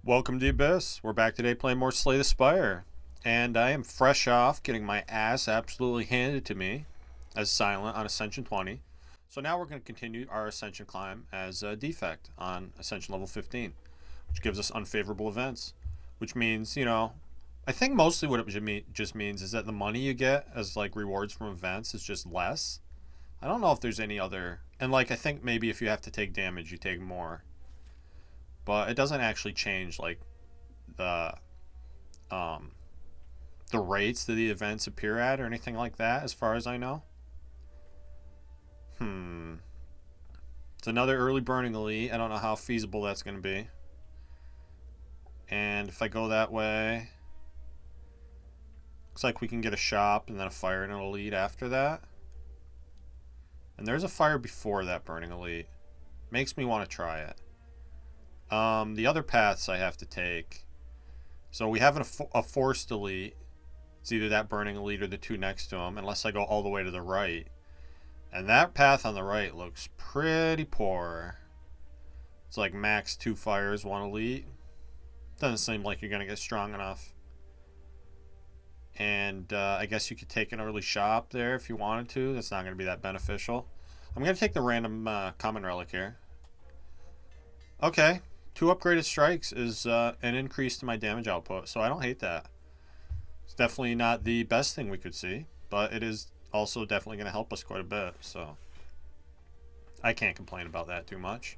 Welcome to the Abyss. We're back today playing more Slay the Spire. And I am fresh off getting my ass absolutely handed to me as Silent on Ascension 20. So now we're going to continue our Ascension climb as Defect on Ascension level 15, which gives us unfavorable events. Which means, I think mostly what it just means is that the money you get as like rewards from events is just less. I don't know if there's any other... And I think maybe if you have to take damage, you take more. But it doesn't actually change the um the rates that the events appear at or anything like that, as far as I know. It's another early burning elite. I don't know how feasible that's going to be. And if I go that way, looks like we can get a shop and then a fire and an elite after that. And there's a fire before that burning elite. Makes me want to try it. The other paths I have to take. So we have a forced elite. It's either that burning elite or the two next to him, unless I go all the way to the right. And that path on the right looks pretty poor. It's like max 2 fires, 1 elite. Doesn't seem like you're going to get strong enough. And I guess you could take an early shop there if you wanted to. That's not going to be that beneficial. I'm going to take the random common relic here. Okay. 2 upgraded strikes is an increase to my damage output, so I don't hate that. It's definitely not the best thing we could see, but it is also definitely going to help us quite a bit, so I can't complain about that too much.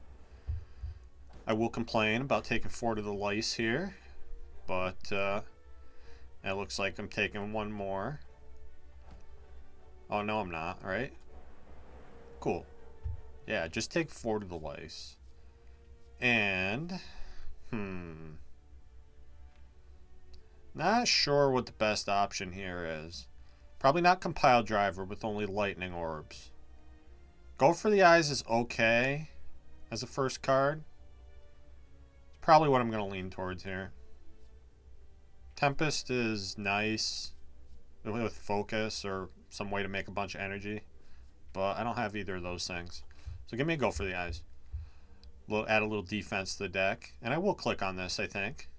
I will complain about taking 4 to the lice here, but it looks like I'm taking 1 more. Oh, no, I'm not, right? Cool. Yeah, just take 4 to the lice. And, not sure what the best option here is. Probably not Compile Driver with only lightning orbs. Go for the Eyes is okay as a first card. It's probably what I'm going to lean towards here. Tempest is nice with focus or some way to make a bunch of energy. But I don't have either of those things. So give me a go for the Eyes. Add a little defense to the deck. And I will click on this, I think.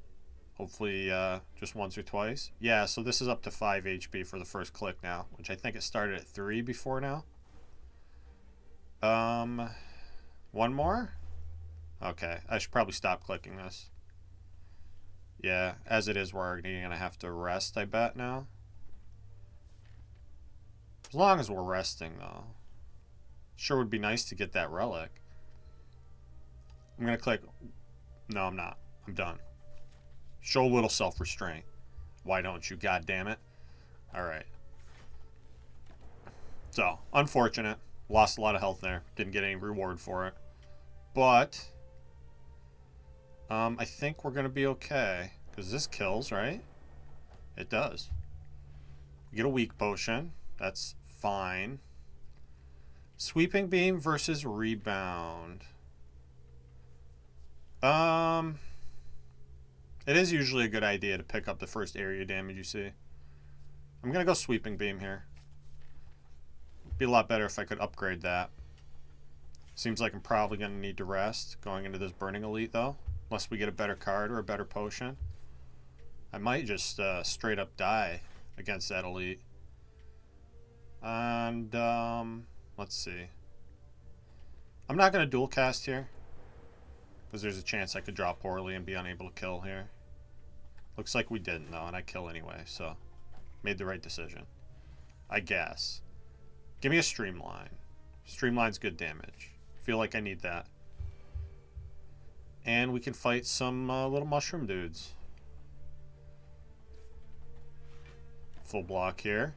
Hopefully just once or twice. Yeah, so this is up to 5 HP for the first click now, which I think it started at 3 before now. 1 more? Okay, I should probably stop clicking this. Yeah, as it is, we're already going to have to rest, I bet, now. As long as we're resting, though. Sure would be nice to get that relic. I'm going to click... No, I'm not. I'm done. Show a little self-restraint. Why don't you? God damn it. Alright. So, unfortunate. Lost a lot of health there. Didn't get any reward for it. But, I think we're going to be okay. Because this kills, right? It does. We get a weak potion. That's fine. Sweeping beam versus rebound. It is usually a good idea to pick up the first area damage you see. I'm going to go Sweeping Beam here. It'd be a lot better if I could upgrade that. Seems like I'm probably going to need to rest going into this Burning Elite, though. Unless we get a better card or a better potion. I might just straight up die against that Elite. And, let's see. I'm not going to dual cast here. Because there's a chance I could draw poorly and be unable to kill here. Looks like we didn't, though, and I kill anyway, so made the right decision. I guess. Give me a Streamline. Streamline's good damage. Feel like I need that. And we can fight some little mushroom dudes. Full block here.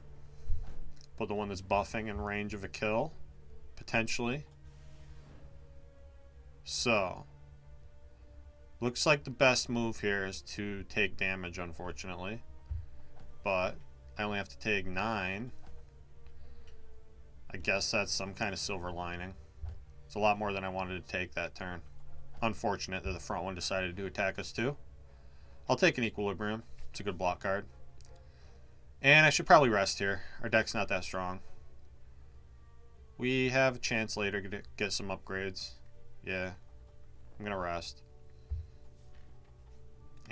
Put the one that's buffing in range of a kill. Potentially. So... Looks like the best move here is to take damage, unfortunately. But I only have to take 9. I guess that's some kind of silver lining. It's a lot more than I wanted to take that turn. Unfortunate that the front one decided to attack us too. I'll take an Equilibrium. It's a good block card. And I should probably rest here. Our deck's not that strong. We have a chance later to get some upgrades. Yeah. I'm going to rest.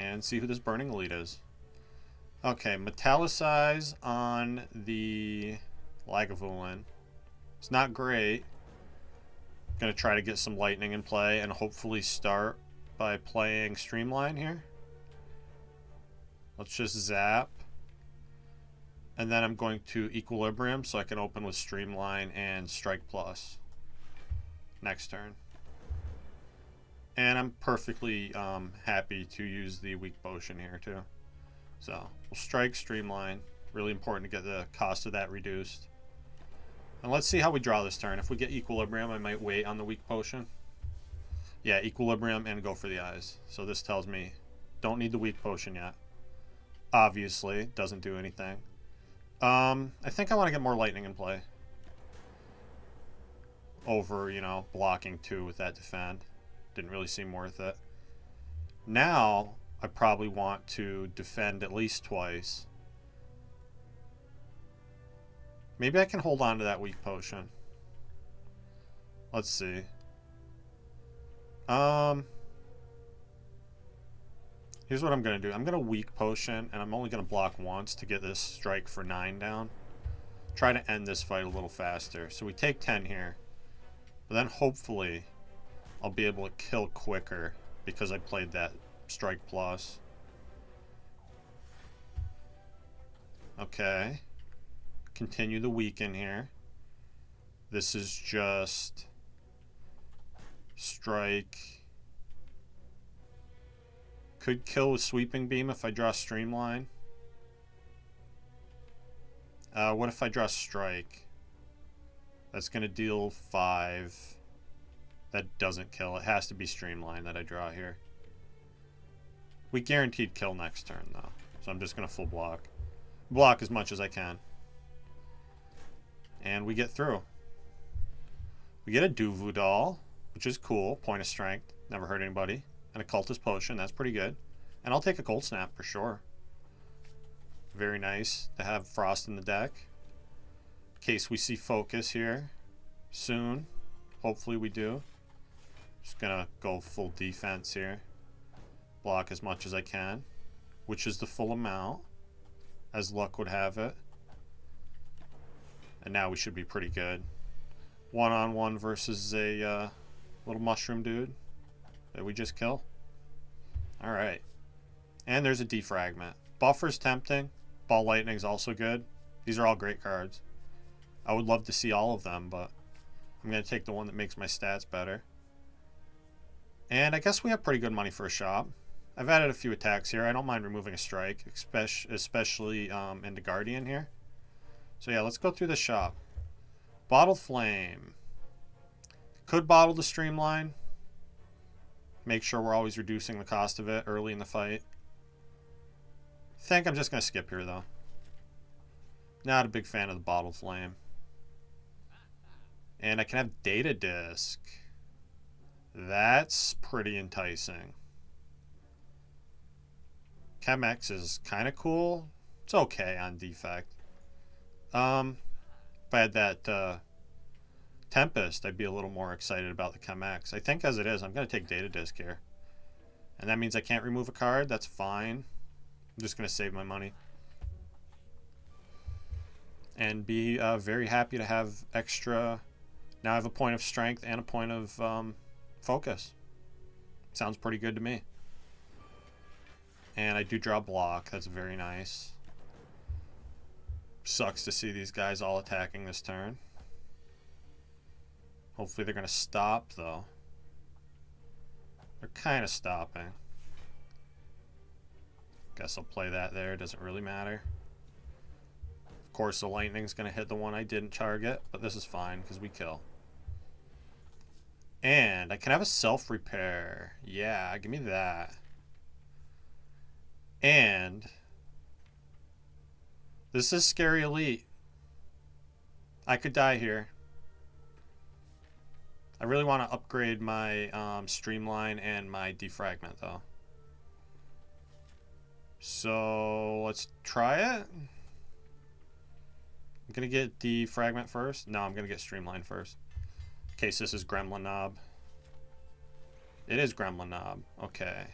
and see who this Burning Elite is. Okay, metallicize on the Lagavulin. It's not great. Gonna try to get some lightning in play and hopefully start by playing Streamline here. Let's just zap. And then I'm going to Equilibrium so I can open with Streamline and Strike Plus next turn. And I'm perfectly happy to use the Weak Potion here too. So we'll strike Streamline. Really important to get the cost of that reduced. And let's see how we draw this turn. If we get Equilibrium, I might wait on the Weak Potion. Yeah, Equilibrium and go for the eyes. So this tells me don't need the Weak Potion yet. Obviously, doesn't do anything. I think I want to get more lightning in play. Over, you know, blocking 2 with that defend. Didn't really seem worth it. Now, I probably want to defend at least twice. Maybe I can hold on to that Weak Potion. Let's see. Here's what I'm going to do. I'm going to Weak Potion, and I'm only going to block once to get this strike for 9 down. Try to end this fight a little faster. So we take 10 here. But then hopefully I'll be able to kill quicker because I played that Strike Plus. Okay. Continue the weaken here. This is just strike. Could kill with Sweeping Beam if I draw Streamline. What if I draw Strike? That's going to deal 5. That doesn't kill. It has to be Streamline that I draw here. We guaranteed kill next turn, though. So I'm just going to full block. Block as much as I can. And we get through. We get a Duvu Doll, which is cool. Point of Strength. Never hurt anybody. And a Cultist Potion. That's pretty good. And I'll take a Cold Snap for sure. Very nice to have Frost in the deck. In case we see Focus here soon. Hopefully we do. Just gonna go full defense here. Block as much as I can. Which is the full amount. As luck would have it. And now we should be pretty good. One-on-one versus a little mushroom dude that we just kill. Alright. And there's a Defragment. Buffer's tempting. Ball Lightning's also good. These are all great cards. I would love to see all of them, but I'm going to take the one that makes my stats better. And I guess we have pretty good money for a shop. I've added a few attacks here. I don't mind removing a strike, especially into Guardian here. So yeah, let's go through the shop. Bottle Flame. Could bottle the Streamline. Make sure we're always reducing the cost of it early in the fight. I think I'm just going to skip here, though. Not a big fan of the Bottle Flame. And I can have Data Disc. That's pretty enticing. Chemex is kind of cool. It's okay on Defect. If I had that Tempest, I'd be a little more excited about the Chemex. I think as it is, I'm going to take Data Disc here. And that means I can't remove a card. That's fine. I'm just going to save my money. And be very happy to have extra. Now I have a point of strength and a point of focus. Sounds pretty good to me. And I do draw block. That's very nice. Sucks to see these guys all attacking this turn. Hopefully they're going to stop, though. They're kind of stopping. Guess I'll play that there. Doesn't really matter. Of course, the lightning's going to hit the one I didn't target, but this is fine because we kill. And I can have a self-repair. Yeah, give me that. And this is Scary Elite. I could die here. I really want to upgrade my Streamline and my Defragment, though. So let's try it. I'm going to get Defragment first. No, I'm going to get Streamline first. In case this is Gremlin Knob. It is Gremlin Knob. Okay.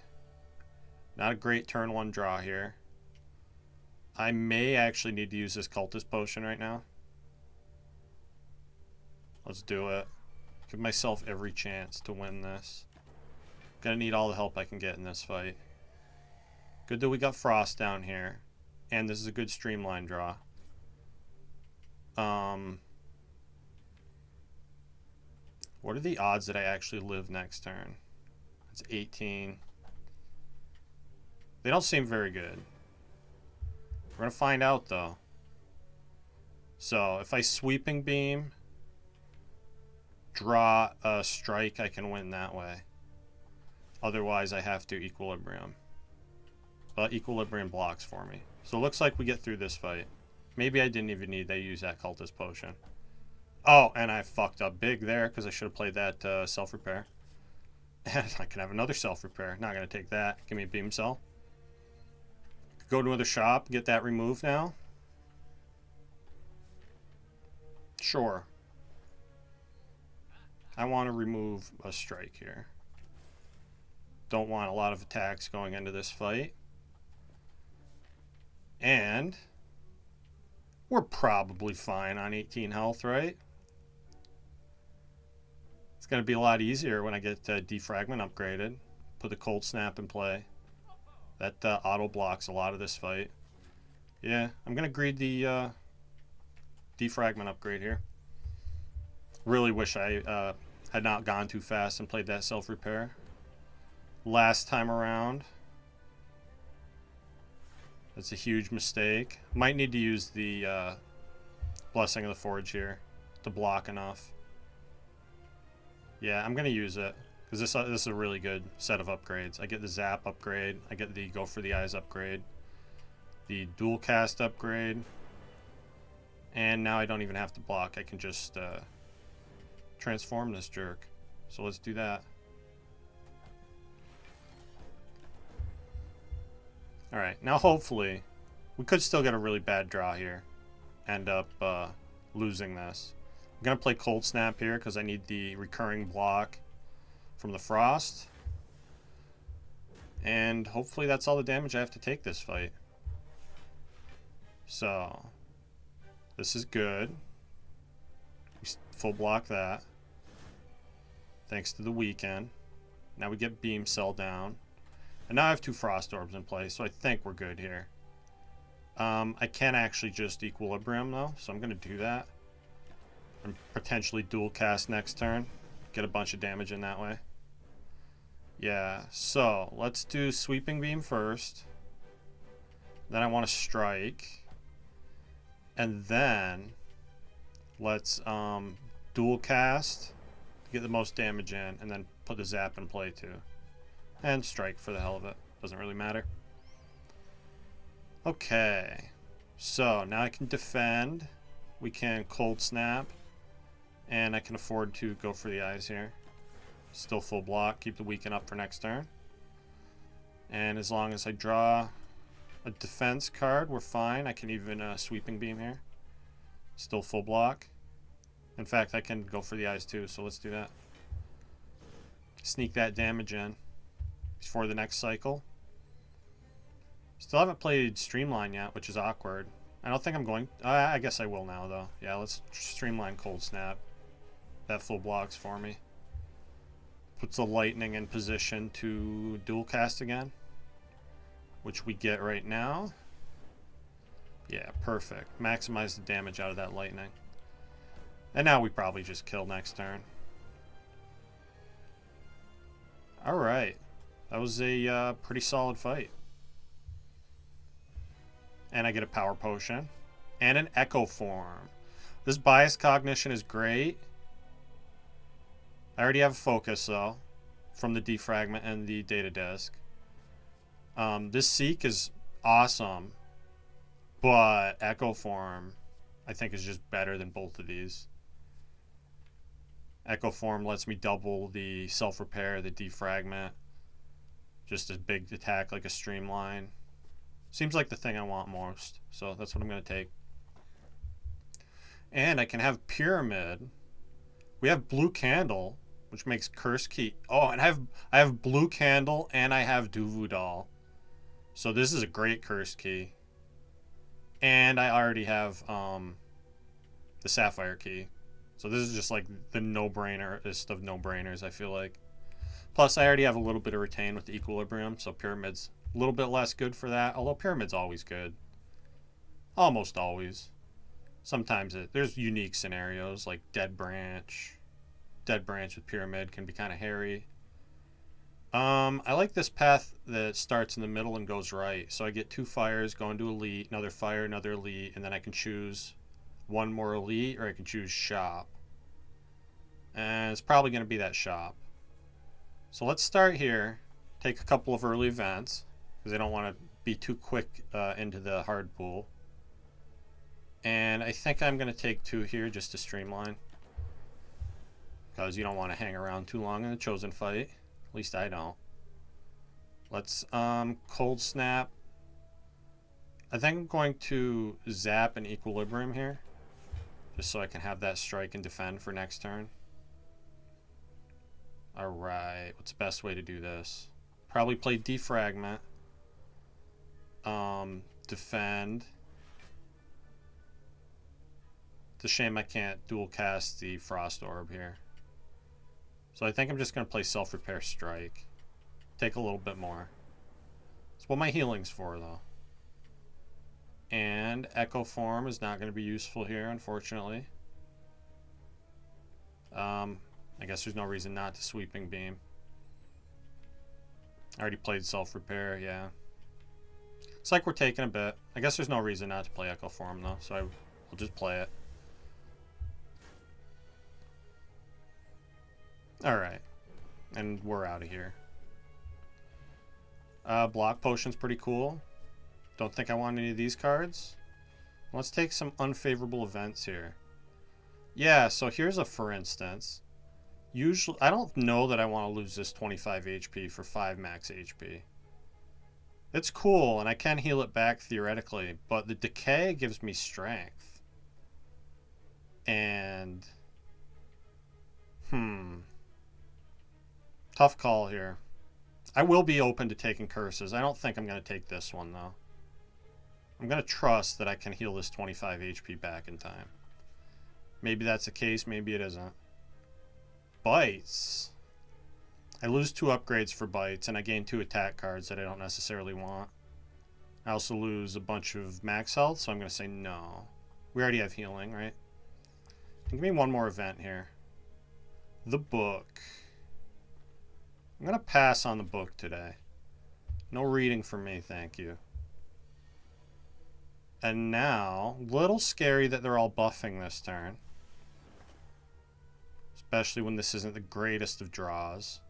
Not a great turn 1 draw here. I may actually need to use this cultist potion right now. Let's do it. Give myself every chance to win this. Gonna need all the help I can get in this fight. Good that we got Frost down here. And this is a good streamline draw. What are the odds that I actually live next turn? It's 18. They don't seem very good. We're gonna find out though. So if I sweeping beam, draw a strike, I can win that way. Otherwise I have to equilibrium. But equilibrium blocks for me. So it looks like we get through this fight. Maybe I didn't even need to use that cultist potion. Oh, and I fucked up big there because I should have played that self-repair. And I can have another self-repair. Not going to take that. Give me a beam cell. Go to another shop, get that removed now. Sure. I want to remove a strike here. Don't want a lot of attacks going into this fight. And we're probably fine on 18 health, right? It's going to be a lot easier when I get defragment upgraded. Put the cold snap in play. That auto blocks a lot of this fight. Yeah, I'm going to greed the defragment upgrade here. Really wish I had not gone too fast and played that self-repair last time around. That's a huge mistake. Might need to use the Blessing of the Forge here to block enough. Yeah, I'm going to use it because this is a really good set of upgrades. I get the Zap upgrade. I get the Go for the Eyes upgrade. The Dual Cast upgrade. And now I don't even have to block. I can just transform this jerk. So let's do that. Alright, now hopefully we could still get a really bad draw here. End up losing this. I'm going to play Cold Snap here because I need the recurring block from the Frost. And hopefully that's all the damage I have to take this fight. So, this is good. We full block that. Thanks to the weekend. Now we get Beam Cell down. And now I have 2 Frost Orbs in place, so I think we're good here. I can actually just Equilibrium, though, so I'm going to do that. And potentially Dual Cast next turn. Get a bunch of damage in that way. Yeah, so let's do Sweeping Beam first. Then I want to Strike. And then let's Dual Cast to get the most damage in, and then put the Zap in play, too. And strike for the hell of it. Doesn't really matter. Okay. So, now I can defend. We can Cold Snap. And I can afford to go for the eyes here. Still full block. Keep the weaken up for next turn. And as long as I draw a defense card, we're fine. I can even Sweeping Beam here. Still full block. In fact, I can go for the eyes too, so let's do that. Sneak that damage in before the next cycle. Still haven't played Streamline yet, which is awkward. I don't think I'm going... I guess I will now, though. Yeah, let's Streamline Cold Snap. That full blocks for me. Puts the Lightning in position to Dual Cast again, which we get right now. Yeah, perfect. Maximize the damage out of that Lightning. And now we probably just kill next turn. Alright. That was a pretty solid fight. And I get a Power Potion. And an Echo Form. This Bias Cognition is great. I already have Focus, though, from the Defragment and the Data Disk. This Seek is awesome. But Echo Form, I think, is just better than both of these. Echo Form lets me double the Self-Repair, the Defragment. Just a big attack like a Streamline. Seems like the thing I want most, so that's what I'm going to take. And I can have Pyramid. We have Blue Candle, which makes Curse Key. Oh, and I have Blue Candle and I have Duvu Doll. So this is a great curse key. And I already have the sapphire key. So this is just like the no-brainerest of no-brainers, I feel like. Plus, I already have a little bit of retain with the equilibrium, so pyramid's a little bit less good for that. Although pyramid's always good. Almost always. Sometimes there's unique scenarios like dead branch. Dead branch with pyramid can be kind of hairy. I like this path that starts in the middle and goes right. So I get 2 fires, go into elite, another fire, another elite, and then I can choose one more elite, or I can choose shop. And it's probably going to be that shop. So let's start here, take a couple of early events, because I don't want to be too quick into the hard pool. And I think I'm going to take 2 here just to streamline, because you don't want to hang around too long in the chosen fight. At least I don't. Let's cold snap. I think I'm going to zap an equilibrium here, just so I can have that strike and defend for next turn. Alright, what's the best way to do this? Probably play defragment. Defend. It's a shame I can't dual cast the Frost Orb here. So I think I'm just going to play Self-Repair Strike. Take a little bit more. That's what my healing's for, though. And Echo Form is not going to be useful here, unfortunately. I guess there's no reason not to Sweeping Beam. I already played Self-Repair, yeah. It's like we're taking a bit. I guess there's no reason not to play Echo Form, though, so I'll just play it. Alright. And we're out of here. Block Potion's pretty cool. Don't think I want any of these cards. Let's take some unfavorable events here. Yeah, so here's a for instance. Usually, I don't know that I want to lose this 25 HP for 5 max HP. It's cool, and I can heal it back theoretically, but the decay gives me strength. And... tough call here. I will be open to taking curses. I don't think I'm going to take this one, though. I'm going to trust that I can heal this 25 HP back in time. Maybe that's the case, maybe it isn't. Bites. I lose 2 upgrades for bites, and I gain 2 attack cards that I don't necessarily want. I also lose a bunch of max health, so I'm going to say no. We already have healing, right? Give me one more event here. The book. I'm going to pass on the book today. No reading for me, thank you. And now, little scary that they're all buffing this turn. Especially when this isn't the greatest of draws.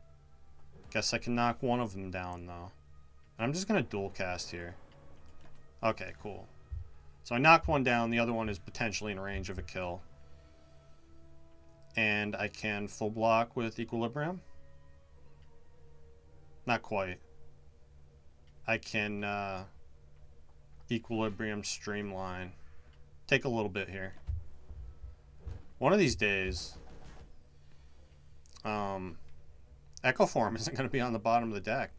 Guess I can knock one of them down, though. And I'm just going to dual cast here. Okay, cool. So I knocked one down, the other one is potentially in range of a kill. And I can full block with Equilibrium. Not quite. I can Equilibrium Streamline. Take a little bit here. One of these days, Echo Form isn't going to be on the bottom of the deck.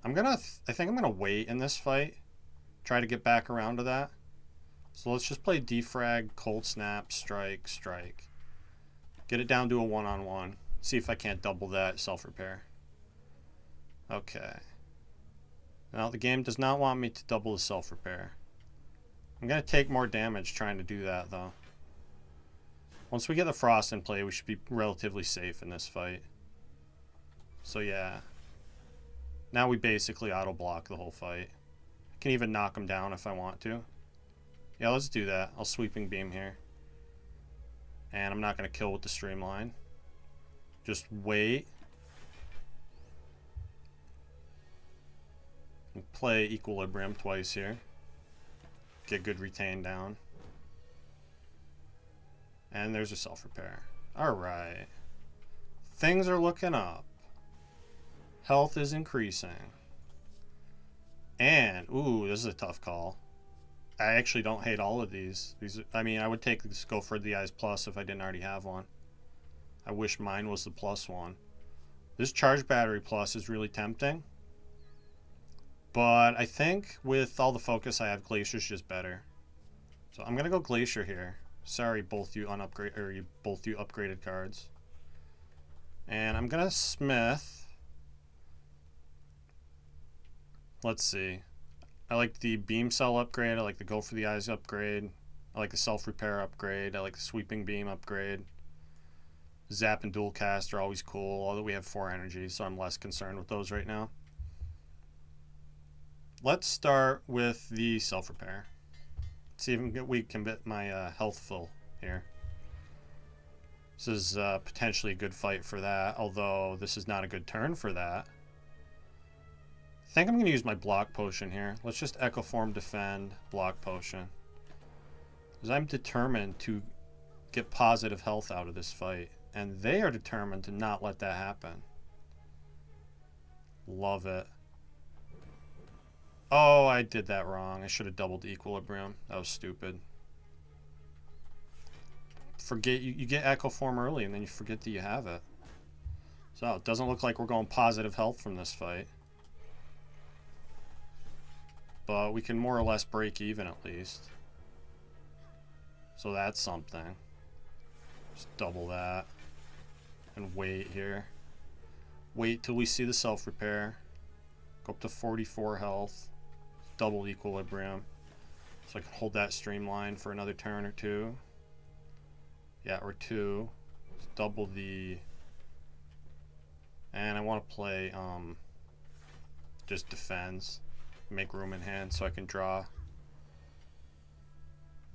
I think I'm gonna wait in this fight. Try to get back around to that. So let's just play Defrag, Cold Snap, Strike, Strike. Get it down to a one-on-one. See if I can't double that Self-Repair. Okay. Now the game does not want me to double the Self-Repair. I'm going to take more damage trying to do that, though. Once we get the Frost in play, we should be relatively safe in this fight. So yeah. Now we basically auto-block the whole fight. I can even knock him down if I want to. Yeah, let's do that. I'll Sweeping Beam here. And I'm not going to kill with the Streamline. Just wait. And play Equilibrium twice here. Get good retain down. And there's a Self-Repair. Alright. Things are looking up. Health is increasing. And, ooh, this is a tough call. I actually don't hate all of these. I mean, I would take this Go for the Eyes Plus if I didn't already have one. I wish mine was the plus one. This Charge Battery Plus is really tempting. But I think with all the focus I have, Glacier's just better. So I'm gonna go Glacier here. Sorry, both you both you upgraded cards. And I'm gonna Smith. Let's see. I like the Beam Cell upgrade. I like the Go for the Eyes upgrade. I like the Self Repair upgrade. I like the Sweeping Beam upgrade. Zap and Dual Cast are always cool, although we have 4 energy, so I'm less concerned with those right now. Let's start with the Self Repair. See if we can get my health full here. This is potentially a good fight for that, although this is not a good turn for that. I think I'm going to use my Block Potion here. Let's just Echo Form, defend, Block Potion. Because I'm determined to get positive health out of this fight. And they are determined to not let that happen. Love it. Oh, I did that wrong. I should have doubled Equilibrium. That was stupid. Forget you get Echo Form early and then you forget that you have it. So it doesn't look like we're going positive health from this fight. But we can more or less break even at least. So that's something. Just double that. And wait here. Wait till we see the Self Repair. Go up to 44 health. Double Equilibrium. So I can hold that streamline for another turn or two. Yeah, or 2. Just double the... And I want to play just defense. Make room in hand so I can draw.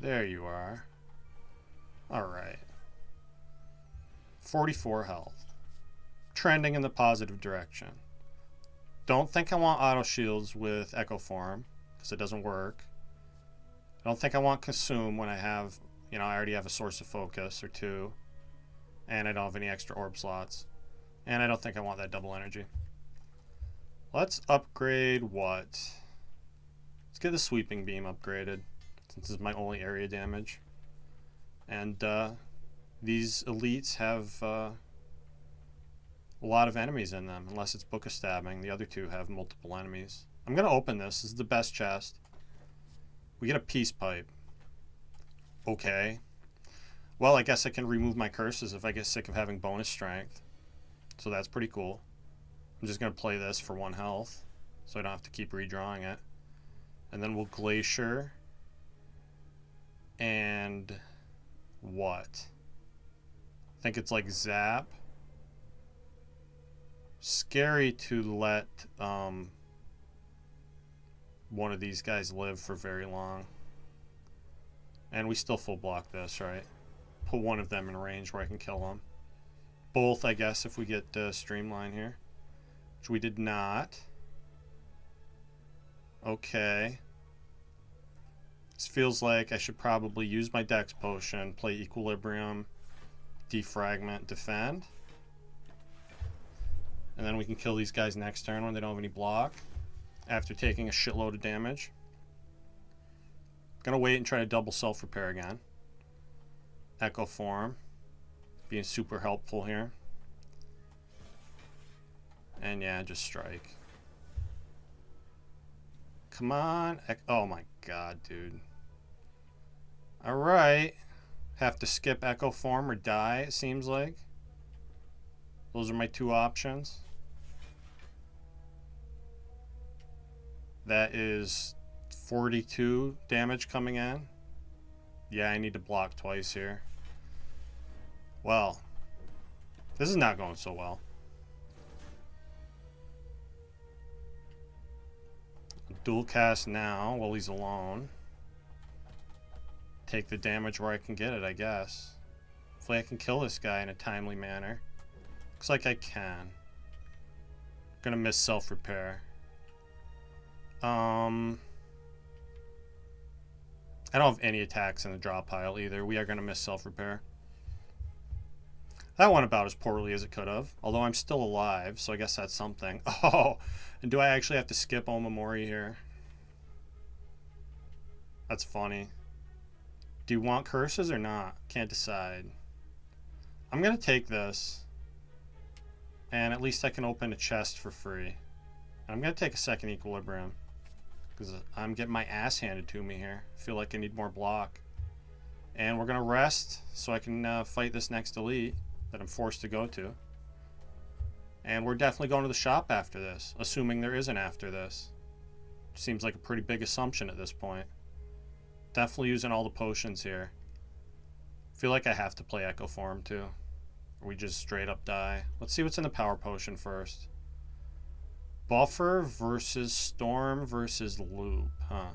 There you are. Alright. 44 health. Trending in the positive direction. Don't think I want auto shields with Echo Form, because it doesn't work. I don't think I want Consume when I have, I already have a Source of Focus or 2. And I don't have any extra orb slots. And I don't think I want that double energy. Let's upgrade what? Let's get the Sweeping Beam upgraded, since this is my only area damage. And these elites have a lot of enemies in them, unless it's Book of Stabbing. The other 2 have multiple enemies. I'm going to open this. This is the best chest. We get a Peace Pipe. Okay. Well, I guess I can remove my curses if I get sick of having bonus strength. So that's pretty cool. I'm just going to play this for 1 health, so I don't have to keep redrawing it. And then we'll Glacier. And what? I think it's like Zap. Scary to let one of these guys live for very long. And we still full block this, right? Put one of them in range where I can kill them. Both, I guess, if we get Streamline here. Which we did not. Okay. This feels like I should probably use my Dex Potion, play Equilibrium, Defragment, defend. And then we can kill these guys next turn when they don't have any block. After taking a shitload of damage. Gonna wait and try to double Self Repair again. Echo Form. Being super helpful here. And yeah, just strike. Come on. Oh my god, dude. Alright. Have to skip Echo Form or die, it seems like. Those are my 2 options. That is 42 damage coming in. Yeah, I need to block twice here. Well, this is not going so well. Dual cast now while he's alone. Take the damage where I can get it, I guess. Hopefully I can kill this guy in a timely manner. Looks like I can. Gonna miss Self Repair. I don't have any attacks in the draw pile either. We are gonna miss Self Repair. That went about as poorly as it could have. Although I'm still alive, so I guess that's something. Oh, and do I actually have to skip Omamori here? That's funny. Do you want curses or not? Can't decide. I'm gonna take this. And at least I can open a chest for free. And I'm gonna take a second Equilibrium. because I'm getting my ass handed to me here. I feel like I need more block. And we're going to rest so I can fight this next elite that I'm forced to go to. And we're definitely going to the shop after this, assuming there is an after this. Seems like a pretty big assumption at this point. Definitely using all the potions here. Feel like I have to play Echo Form too. Or we just straight up die. Let's see what's in the power potion first. Buffer versus Storm versus Loop, huh?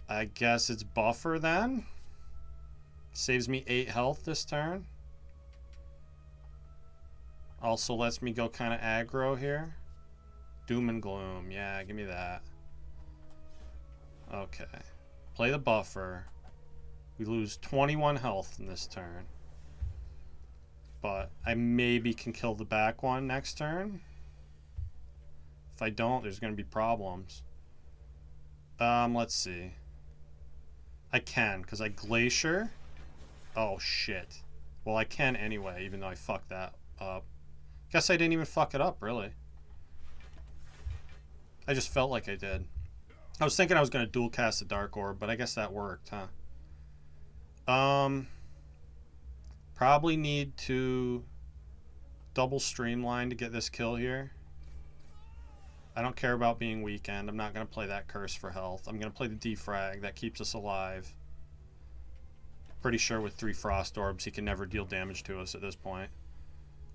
I guess it's Buffer then. Saves me 8 health this turn. Also lets me go kind of aggro here. Doom and Gloom. Yeah, give me that. Okay. Play the Buffer. We lose 21 health in this turn. But I maybe can kill the back one next turn. If I don't, there's going to be problems. Let's see. I can, because I Glacier. Oh, shit. Well, I can anyway, even though I fucked that up. Guess I didn't even fuck it up, really. I just felt like I did. I was thinking I was going to dual cast the Dark Orb, but I guess that worked, huh? Probably need to double Streamline to get this kill here. I don't care about being weakened. I'm not going to play that curse for health. I'm going to play the defrag. That keeps us alive. Pretty sure with 3 Frost Orbs he can never deal damage to us at this point.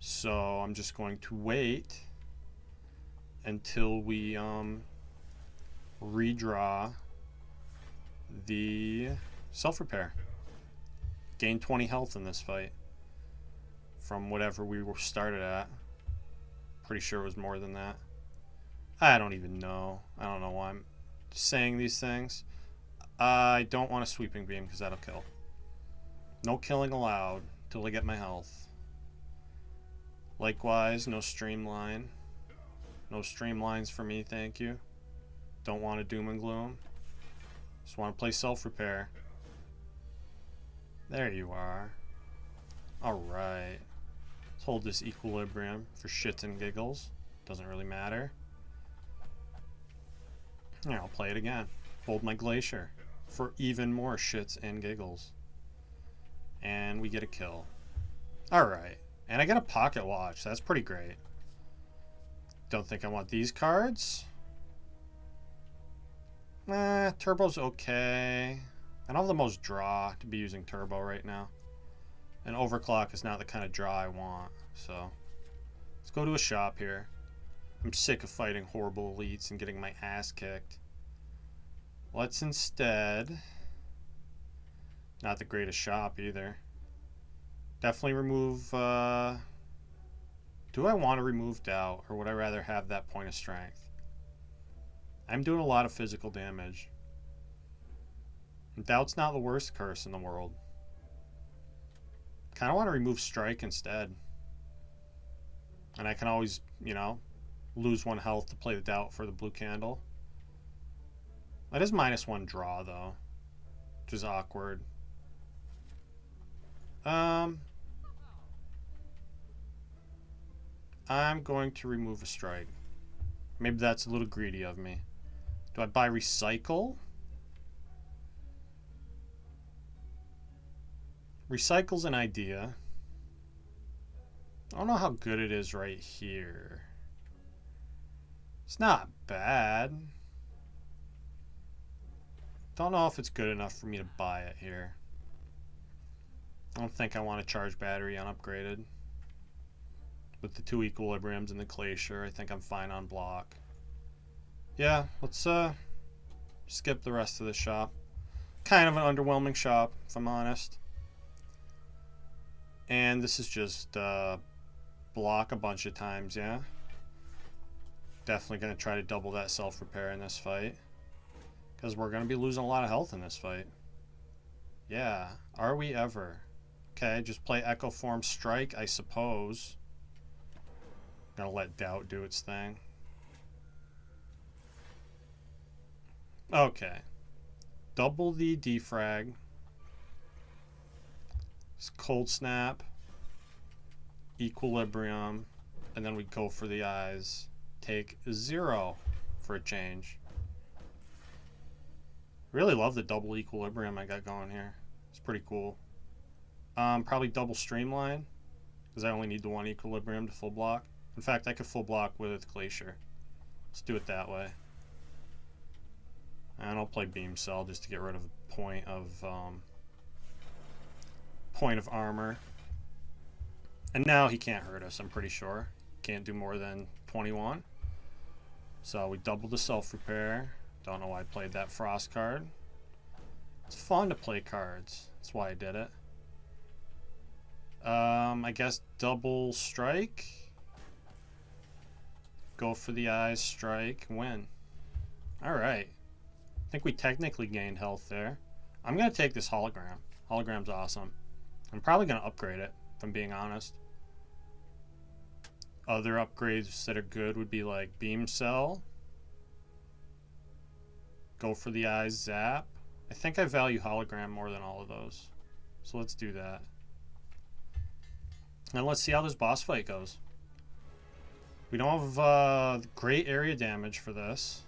So I'm just going to wait until we redraw the self-repair. Gain 20 health in this fight from whatever we were started at. Pretty sure it was more than that. I don't even know. I don't know why I'm saying these things. I don't want a Sweeping Beam because that'll kill. No killing allowed till I get my health. Likewise, no Streamline. No Streamlines for me, thank you. Don't want a Doom and Gloom. Just want to play self-repair. There you are. Alright. Let's hold this equilibrium for shits and giggles. Doesn't really matter. Yeah, I'll play it again. Hold my Glacier for even more shits and giggles. And we get a kill. Alright. And I get a Pocket Watch. That's pretty great. Don't think I want these cards. Turbo's okay. I don't have the most draw to be using Turbo right now. And Overclock is not the kind of draw I want. So, let's go to a shop here. I'm sick of fighting horrible elites and getting my ass kicked. Let's instead... Not the greatest shop either. Definitely remove... Do I want to remove Doubt? Or would I rather have that point of strength? I'm doing a lot of physical damage. Doubt's not the worst curse in the world. Kind of want to remove Strike instead. And I can always, you know, lose 1 health to play the Doubt for the blue candle. That is -1 draw, though. Which is awkward. I'm going to remove a Strike. Maybe that's a little greedy of me. Do I buy Recycle? Recycle's an idea. I don't know how good it is right here. It's not bad. Don't know if it's good enough for me to buy it here. I don't think I want to charge battery unupgraded. With the 2 equilibriums and the Glacier, I think I'm fine on block. Yeah, let's skip the rest of the shop. Kind of an underwhelming shop, if I'm honest. And this is just block a bunch of times, yeah? Definitely going to try to double that self-repair in this fight. Because we're going to be losing a lot of health in this fight. Yeah, are we ever? Okay, just play Echo Form Strike, I suppose. Gonna let Doubt do its thing. Okay. Double the defrag. Cold Snap. Equilibrium. And then we go for the eyes. Take 0. for a change. Really love the double equilibrium I got going here. It's pretty cool. Probably double streamline, because I only need the one equilibrium to full block. In fact, I could full block with Glacier. Let's do it that way. And I'll play Beam Cell just to get rid of point of armor. And now he can't hurt us, I'm pretty sure. Can't do more than 21. So we doubled the self-repair. Don't know why I played that Frost card. It's fun to play cards. That's why I did it. I guess double strike. Go for the eyes, strike, win. Alright. I think we technically gained health there. I'm going to take this hologram. Hologram's awesome. I'm probably going to upgrade it, if I'm being honest. Other upgrades that are good would be like Beam Cell. Go for the eyes, zap. I think I value hologram more than all of those. So let's do that. And let's see how this boss fight goes. We don't have great area damage for this.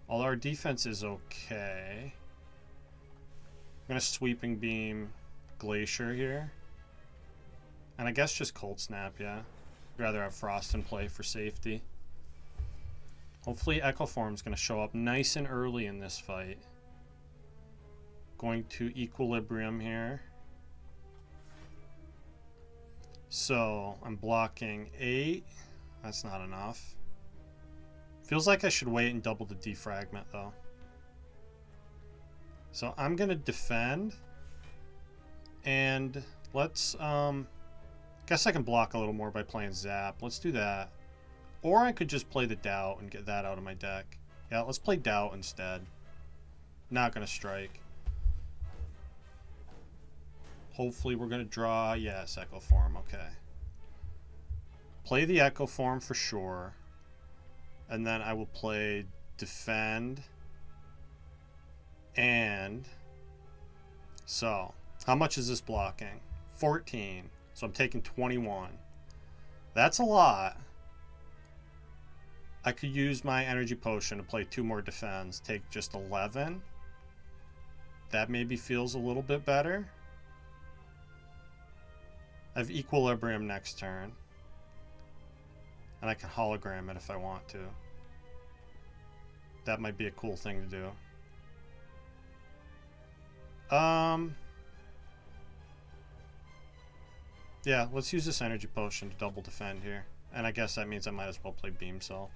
All our defense is okay. I'm going to Sweeping Beam Glacier here. And I guess just Cold Snap, yeah. I'd rather have Frost in play for safety. Hopefully Echo Form's going to show up nice and early in this fight. Going to Equilibrium here. So I'm blocking 8. That's not enough. Feels like I should wait and double the defragment though. So I'm going to defend. And let's guess I can block a little more by playing Zap. Let's do that. Or I could just play the Doubt and get that out of my deck. Yeah, let's play Doubt instead. Not going to strike. Hopefully we're going to draw, yes, Echo Form, okay. Play the Echo Form for sure. And then I will play Defend. And so, how much is this blocking? 14. So I'm taking 21. That's a lot. I could use my Energy Potion to play 2 more Defends. Take just 11. That maybe feels a little bit better. I have Equilibrium next turn. And I can hologram it if I want to. That might be a cool thing to do. Yeah, let's use this Energy Potion to double defend here. And I guess that means I might as well play Beam Cell.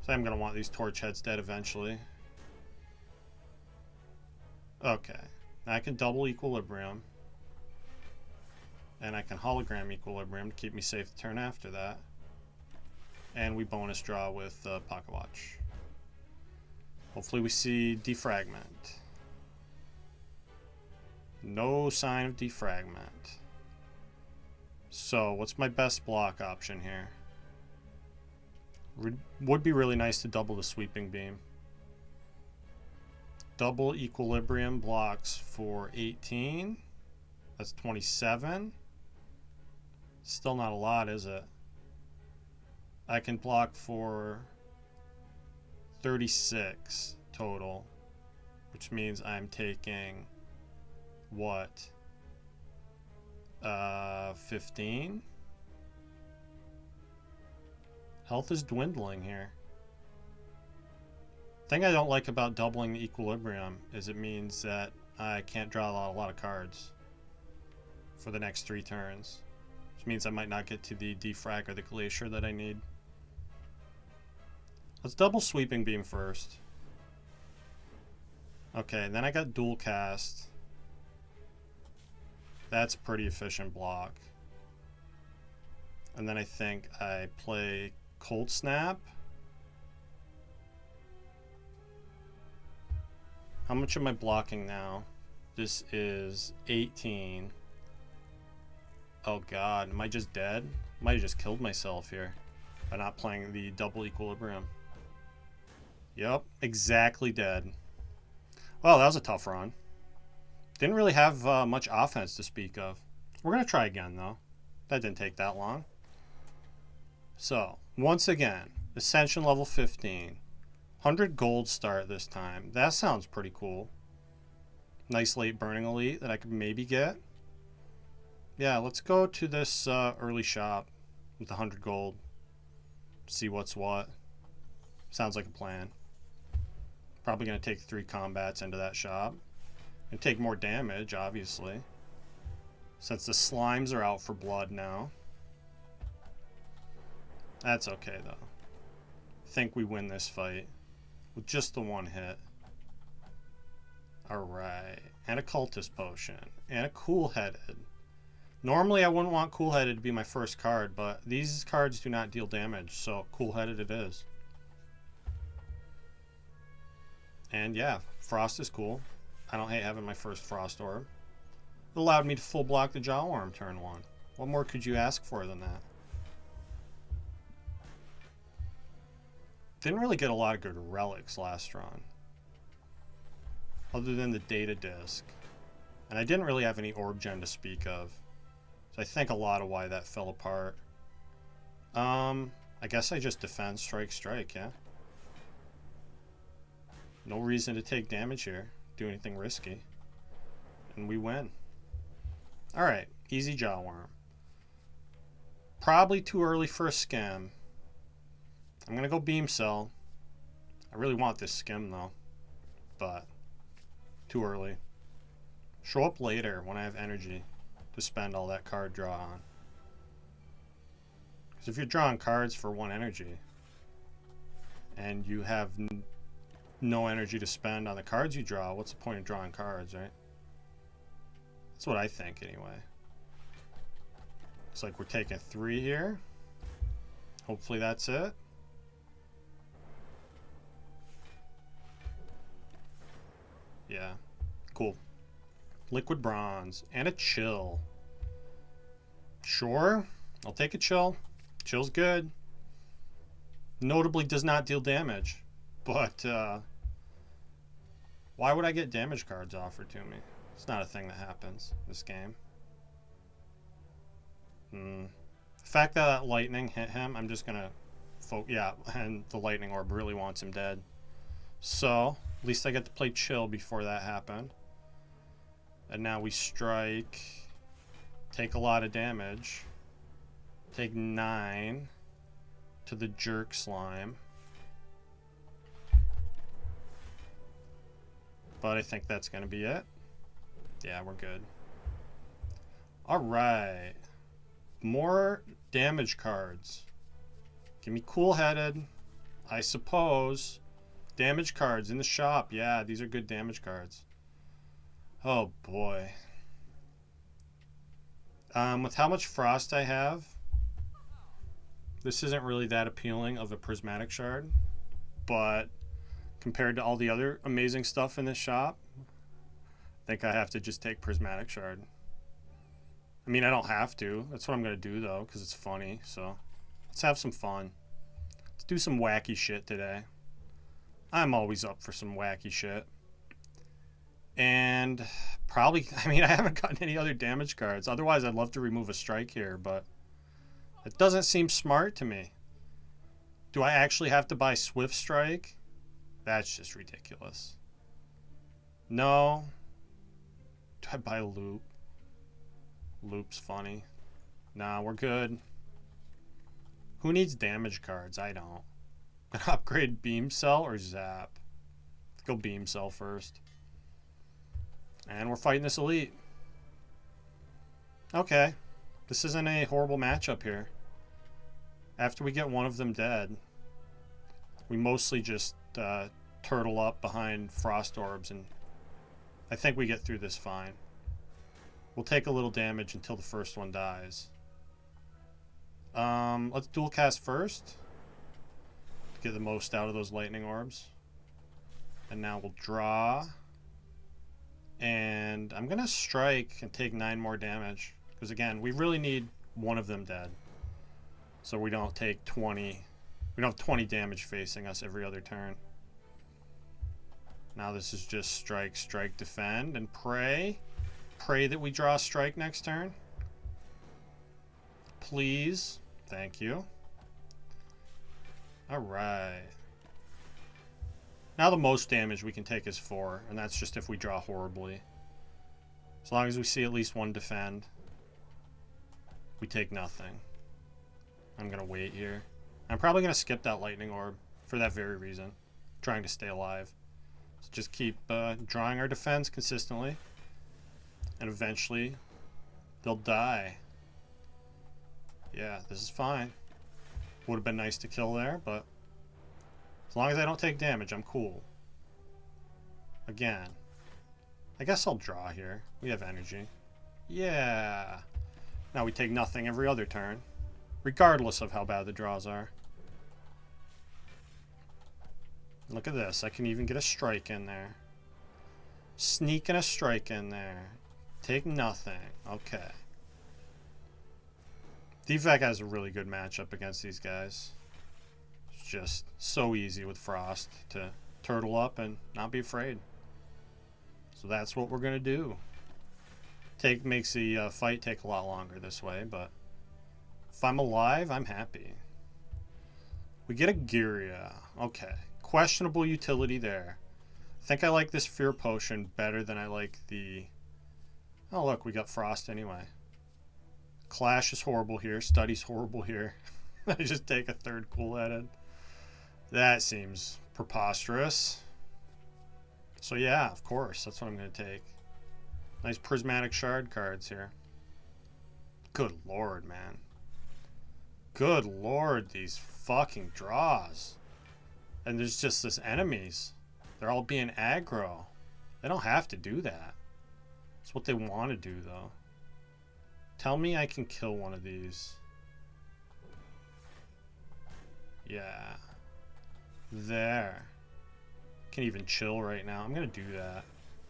So I'm going to want these Torch Heads dead eventually. Okay. Now I can double Equilibrium. And I can hologram Equilibrium to keep me safe the turn after that. And we bonus draw with Pocket Watch. Hopefully we see Defragment. No sign of Defragment. So what's my best block option here? Would be really nice to double the Sweeping Beam. Double Equilibrium blocks for 18. That's 27. Still not a lot, is it? I can block for 36 total, which means I'm taking what? 15? Health is dwindling here. The thing I don't like about doubling the Equilibrium is it means that I can't draw a lot of cards for the next 3 turns. Which means I might not get to the Defrag or the Glacier that I need. Let's double Sweeping Beam first. Okay, then I got Dual Cast. That's a pretty efficient block. And then I think I play Cold Snap. How much am I blocking now? This is 18. Oh god, am I just dead? Might have just killed myself here by not playing the double Equilibrium. Yep, exactly dead. Well, that was a tough run. Didn't really have much offense to speak of. We're going to try again, though. That didn't take that long. So, Once again, Ascension level 15. 100 gold start this time. That sounds pretty cool. Nice late burning elite that I could maybe get. Yeah, let's go to this early shop with 100 gold. See what's what. Sounds like a plan. Probably going to take 3 combats into that shop. And take more damage, obviously. Since the slimes are out for blood now. That's okay, though. I think we win this fight. With just the 1 hit. Alright. And a cultist potion. And a cool-headed. Normally I wouldn't want cool-headed to be my first card, but these cards do not deal damage, so cool-headed it is. And yeah, frost is cool. I don't hate having my first frost orb. It allowed me to full block the Jawworm turn 1. What more could you ask for than that? Didn't really get a lot of good relics last run. Other than the data disc. And I didn't really have any orb gem to speak of. So I think a lot of why that fell apart. I guess I just defend, strike, yeah. No reason to take damage here. Do anything risky. And we win. Alright, easy Jawworm. Probably too early for a skim. I'm going to go Beam Cell. I really want this skim though. But too early. Show up later when I have energy to spend all that card draw on. Because if you're drawing cards for 1 energy and you have no energy to spend on the cards you draw, what's the point of drawing cards, right? That's what I think anyway. Looks like we're taking 3 here. Hopefully that's it. Yeah, cool. Liquid bronze and a chill. Sure, I'll take a chill. Chill's good. Notably does not deal damage, but why would I get damage cards offered to me? It's not a thing that happens in this game. The fact that that lightning hit him, I'm just gonna yeah, and the lightning orb really wants him dead. So at least I get to play chill before that happened. And now we strike, take a lot of damage, take 9 to the jerk slime. But I think that's going to be it. Yeah, we're good. Alright. More damage cards. Give me cool-headed, I suppose. Damage cards in the shop. Yeah, these are good damage cards. Oh boy. With how much frost I have, this isn't really that appealing of a prismatic shard, but compared to all the other amazing stuff in this shop, I think I have to just take prismatic shard. I mean, I don't have to. That's what I'm going to do though, because it's funny. So let's have some fun. Let's do some wacky shit today. I'm always up for some wacky shit. And probably, I mean, I haven't gotten any other damage cards. Otherwise, I'd love to remove a strike here, but it doesn't seem smart to me. Do I actually have to buy Swift Strike? That's just ridiculous. No. Do I buy Loop? Loop's funny. Nah, we're good. Who needs damage cards? I don't. Gonna upgrade Beam Cell or Zap? Let's go Beam Cell first. And we're fighting this elite. Okay. This isn't a horrible matchup here. After we get one of them dead, we mostly just turtle up behind frost orbs, and I think we get through this fine. We'll take a little damage until the first one dies. Let's dual cast first to get the most out of those lightning orbs. And now we'll draw. And I'm going to strike and take 9 more damage. Because again, we really need one of them dead. So we don't take 20. We don't have 20 damage facing us every other turn. Now this is just strike, strike, defend, and pray. Pray that we draw a strike next turn. Please. Thank you. Alright. Now the most damage we can take is 4, and that's just if we draw horribly. As long as we see at least one defend, we take nothing. I'm going to wait here. I'm probably going to skip that lightning orb for that very reason. Trying to stay alive. So just keep drawing our defense consistently. And eventually, they'll die. Yeah, this is fine. Would have been nice to kill there, but as long as I don't take damage, I'm cool. Again. I guess I'll draw here. We have energy. Yeah. Now we take nothing every other turn, regardless of how bad the draws are. Look at this. I can even get a strike in there. Sneaking a strike in there. Take nothing. Okay. Defect has a really good matchup against these guys. It's just so easy with Frost to turtle up and not be afraid. So that's what we're going to do. Makes the fight take a lot longer this way, but if I'm alive, I'm happy. We get a Giria. Okay. Questionable utility there. I think I like this Fear Potion better than I like the... Oh, look, we got Frost anyway. Clash is horrible here. Study's horrible here. I just take a third cool-headed. That seems preposterous. So yeah, of course, that's what I'm going to take. Nice prismatic shard cards here. Good lord, man. Good lord, these fucking draws. And there's just this enemies. They're all being aggro. They don't have to do that. It's what they want to do, though. Tell me I can kill one of these. Yeah. There. Can even chill right now. I'm going to do that.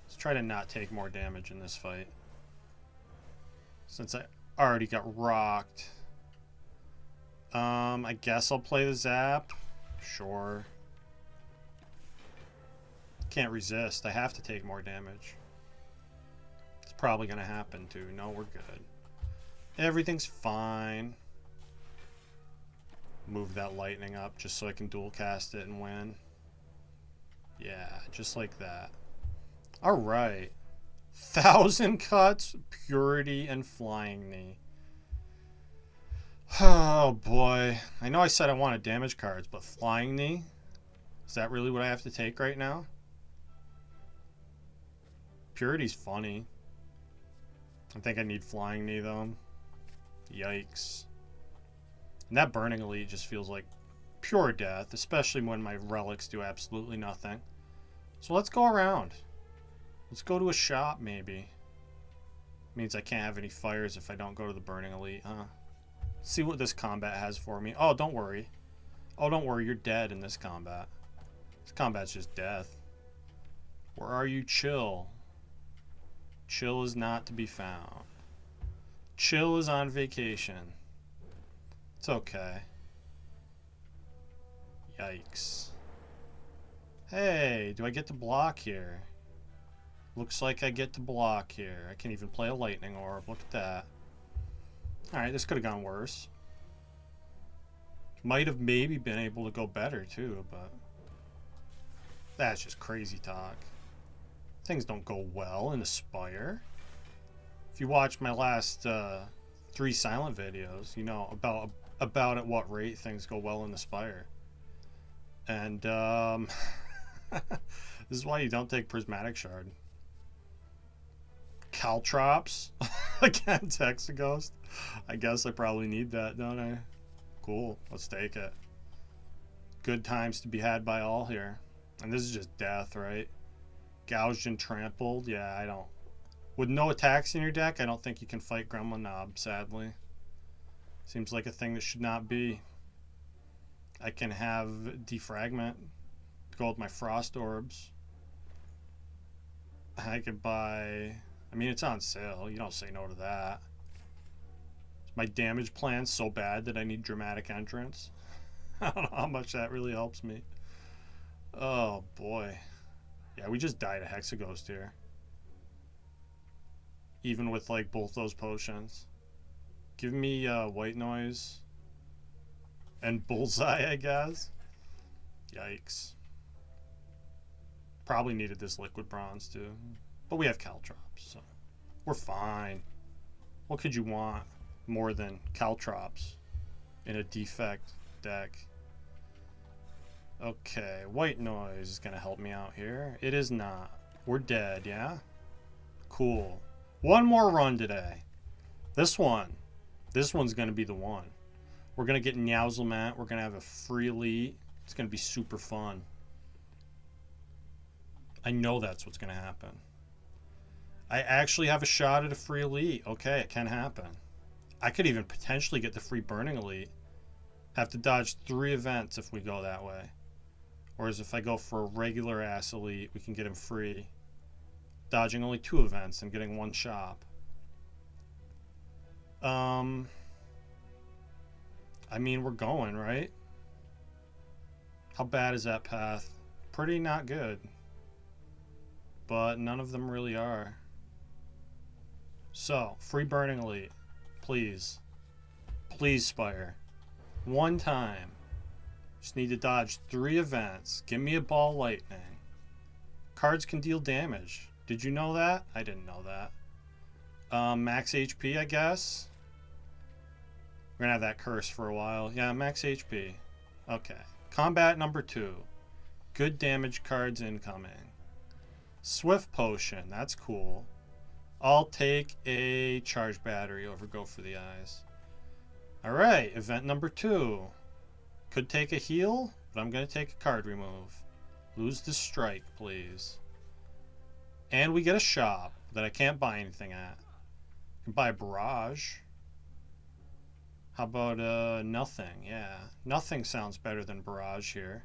Let's try to not take more damage in this fight. Since I already got rocked. I guess I'll play the Zap. Sure. Can't resist. I have to take more damage. It's probably going to happen too. No, we're good. Everything's fine. Move that lightning up just so I can dual cast it and win. Yeah, just like that. Alright. 1,000 cuts, purity, and flying knee. Oh boy. I know I said I wanted damage cards, but flying knee? Is that really what I have to take right now? Purity's funny. I think I need flying knee though. Yikes. And that burning elite just feels like pure death, especially when my relics do absolutely nothing. So let's go around. Let's go to a shop, maybe. Means I can't have any fires if I don't go to the burning elite, huh? Let's see what this combat has for me. Oh, don't worry. Oh, don't worry, you're dead in this combat. This combat's just death. Where are you, Chill? Chill is not to be found. Chill is on vacation. It's okay. Yikes. Hey, do I get to block here? Looks like I get to block here. I can even play a lightning orb. Look at that. Alright, this could have gone worse. Might have maybe been able to go better too, but that's just crazy talk. Things don't go well in the Spire. If you watch my last 3 silent videos, you know about at what rate things go well in the Spire. And this is why you don't take Prismatic Shard. Caltrops against Hexaghost. I guess I probably need that, don't I? Cool, let's take it. Good times to be had by all here. And this is just death, right? Gouged and trampled. Yeah, I don't. With no attacks in your deck, I don't think you can fight Gremlin Knob, sadly. Seems like a thing that should not be. I can have Defragment to go with my Frost Orbs. I could buy... I mean, it's on sale. You don't say no to that. Is my damage plan so bad that I need Dramatic Entrance? I don't know how much that really helps me. Oh, boy. Yeah, we just died a Hexaghost here. Even with, like, both those potions. Give me White Noise and Bullseye, I guess. Yikes. Probably needed this liquid bronze too. But we have caltrops, so we're fine. What could you want more than caltrops in a defect deck? Okay, white noise is going to help me out here. It is not. We're dead, yeah? Cool. One more run today. This one's going to be the one. We're going to get Nyowzelmat. We're going to have a free elite. It's going to be super fun. I know that's what's going to happen. I actually have a shot at a free elite. Okay, it can happen. I could even potentially get the free burning elite. Have to dodge 3 events if we go that way. Whereas if I go for a regular ass elite, we can get him free. Dodging only 2 events and getting 1 shop. I mean, we're going, right? How bad is that path? Pretty not good. But none of them really are. So, free burning elite. Please. Please, Spire. 1 time. Just need to dodge 3 events. Give me a ball lightning. Cards can deal damage. Did you know that? I didn't know that. Max HP, I guess. We're going to have that curse for a while. Yeah, max HP. Okay. Combat number 2. Good damage cards incoming. Swift potion. That's cool. I'll take a charge battery over go for the eyes. Alright, event number 2. Could take a heal, but I'm going to take a card remove. Lose the strike, please. And we get a shop that I can't buy anything at. I can buy a barrage. How about nothing? Yeah, nothing sounds better than barrage here.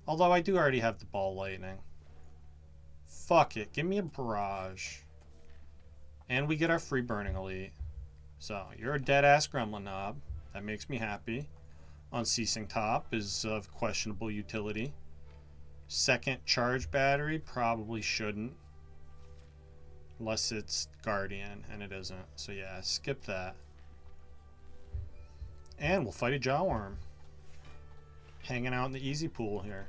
Although I do already have the ball lightning. Fuck it, give me a barrage. And we get our free burning elite. So, you're a dead-ass gremlin knob. That makes me happy. Unceasing Top is of questionable utility. Second charge battery, probably shouldn't. Unless it's Guardian, and it isn't. So yeah, skip that. And we'll fight a Jawworm. Hanging out in the easy pool here.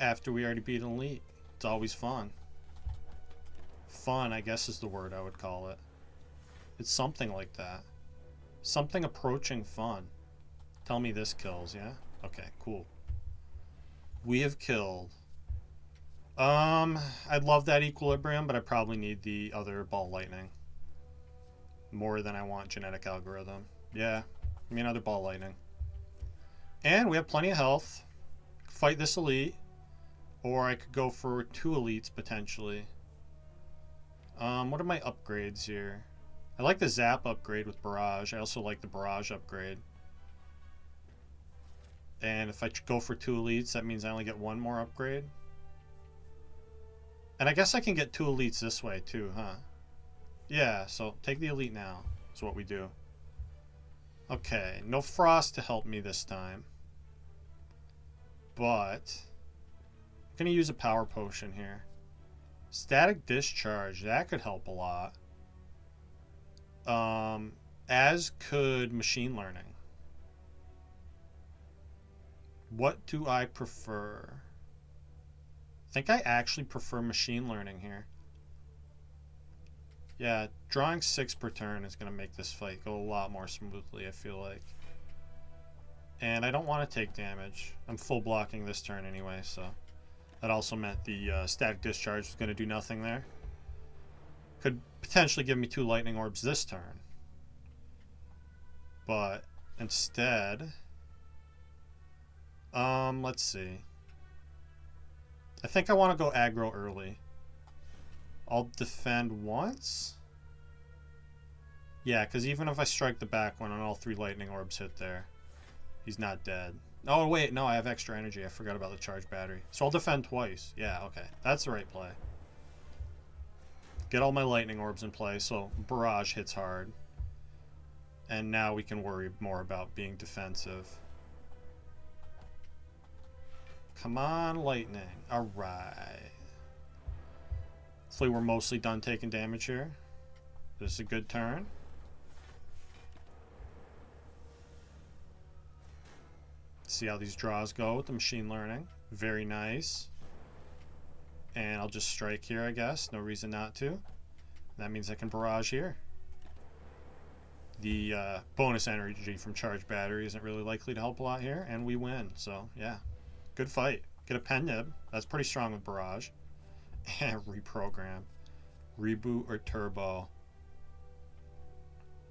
After we already beat an elite. It's always fun. Fun, I guess, is the word I would call it. It's something like that. Something approaching fun. Tell me this kills, yeah? Okay, cool. We have killed. I'd love that equilibrium, but I probably need the other ball lightning. More than I want genetic algorithm. Yeah, I mean, other ball lightning. And we have plenty of health. Fight this elite. Or I could go for 2 elites, potentially. What are my upgrades here? I like the Zap upgrade with Barrage. I also like the Barrage upgrade. And if I go for 2 elites, that means I only get 1 more upgrade. And I guess I can get 2 elites this way too, huh? Yeah, so take the elite now. That's what we do. Okay, no Frost to help me this time. But I'm going to use a power potion here. Static Discharge, that could help a lot. As could Machine Learning. What do I prefer? I think I actually prefer Machine Learning here. Yeah, drawing 6 per turn is going to make this fight go a lot more smoothly, I feel like. And I don't want to take damage. I'm full blocking this turn anyway, so that also meant the Static Discharge was going to do nothing there. Could potentially give me 2 Lightning Orbs this turn. But instead, let's see. I think I want to go aggro early. I'll defend once. Yeah, because even if I strike the back one and all 3 lightning orbs hit there, he's not dead. Oh, wait, no, I have extra energy. I forgot about the charge battery. So I'll defend twice. Yeah, okay. That's the right play. Get all my lightning orbs in play so Barrage hits hard. And now we can worry more about being defensive. Come on, lightning. Alright. Hopefully we're mostly done taking damage here. This is a good turn. see how these draws go with the machine learning. Very nice. And I'll just strike here, I guess. No reason not to. That means I can barrage here. The bonus energy from charged battery isn't really likely to help a lot here, and we win. So, yeah. Good fight. Get a pen nib. That's pretty strong with barrage. And reprogram. Reboot or turbo.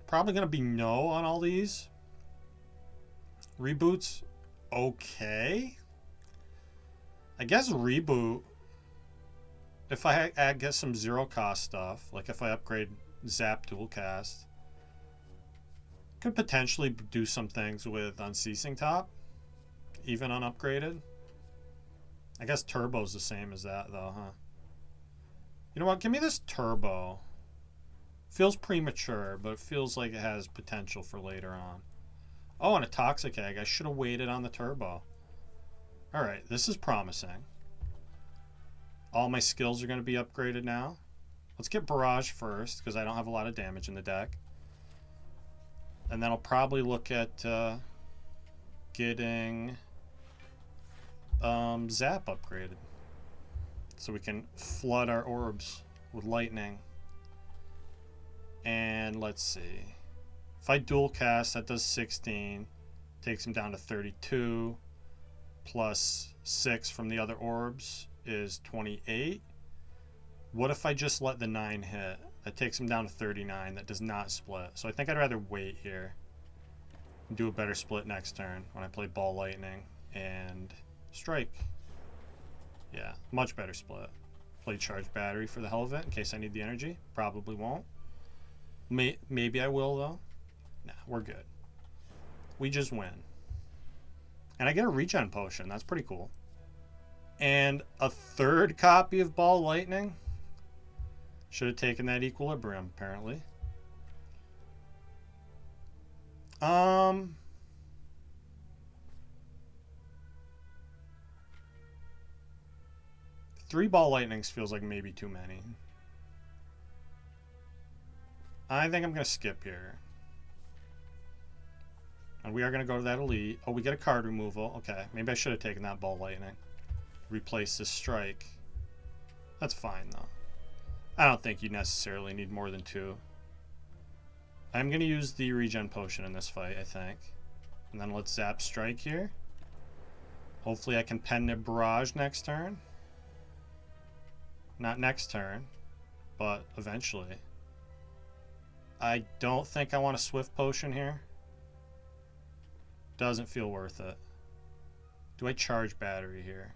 Probably going to be no on all these. Reboots, okay. I guess reboot, if I get some zero cost stuff, like if I upgrade Zap dual cast, could potentially do some things with Unceasing Top, even unupgraded. I guess turbo's the same as that though, huh? You know what, give me this turbo. Feels premature, but it feels like it has potential for later on. Oh, and a toxic egg. I should have waited on the turbo. Alright, this is promising. All my skills are going to be upgraded now. Let's get barrage first, because I don't have a lot of damage in the deck. And then I'll probably look at getting Zap upgraded. So we can flood our orbs with lightning. And let's see. If I dual cast, that does 16. Takes him down to 32. Plus 6 from the other orbs is 28. What if I just let the 9 hit? That takes him down to 39. That does not split. So I think I'd rather wait here. And do a better split next turn when I play Ball Lightning and Strike. Yeah, much better split. Play Charged Battery for the hell of it in case I need the energy. Probably won't. Maybe I will though. Nah, we're good. We just win. And I get a regen potion. That's pretty cool. And a third copy of Ball Lightning. Should have taken that Equilibrium, apparently. 3 Ball Lightnings feels like maybe too many. I think I'm going to skip here. And we are going to go to that elite. Oh, we get a card removal. Okay, maybe I should have taken that Ball Lightning. Replace this strike. That's fine, though. I don't think you necessarily need more than 2. I'm going to use the regen potion in this fight, I think. And then let's zap strike here. Hopefully I can pen nib barrage next turn. Not next turn, but eventually. I don't think I want a swift potion here. Doesn't feel worth it. Do I charge battery here?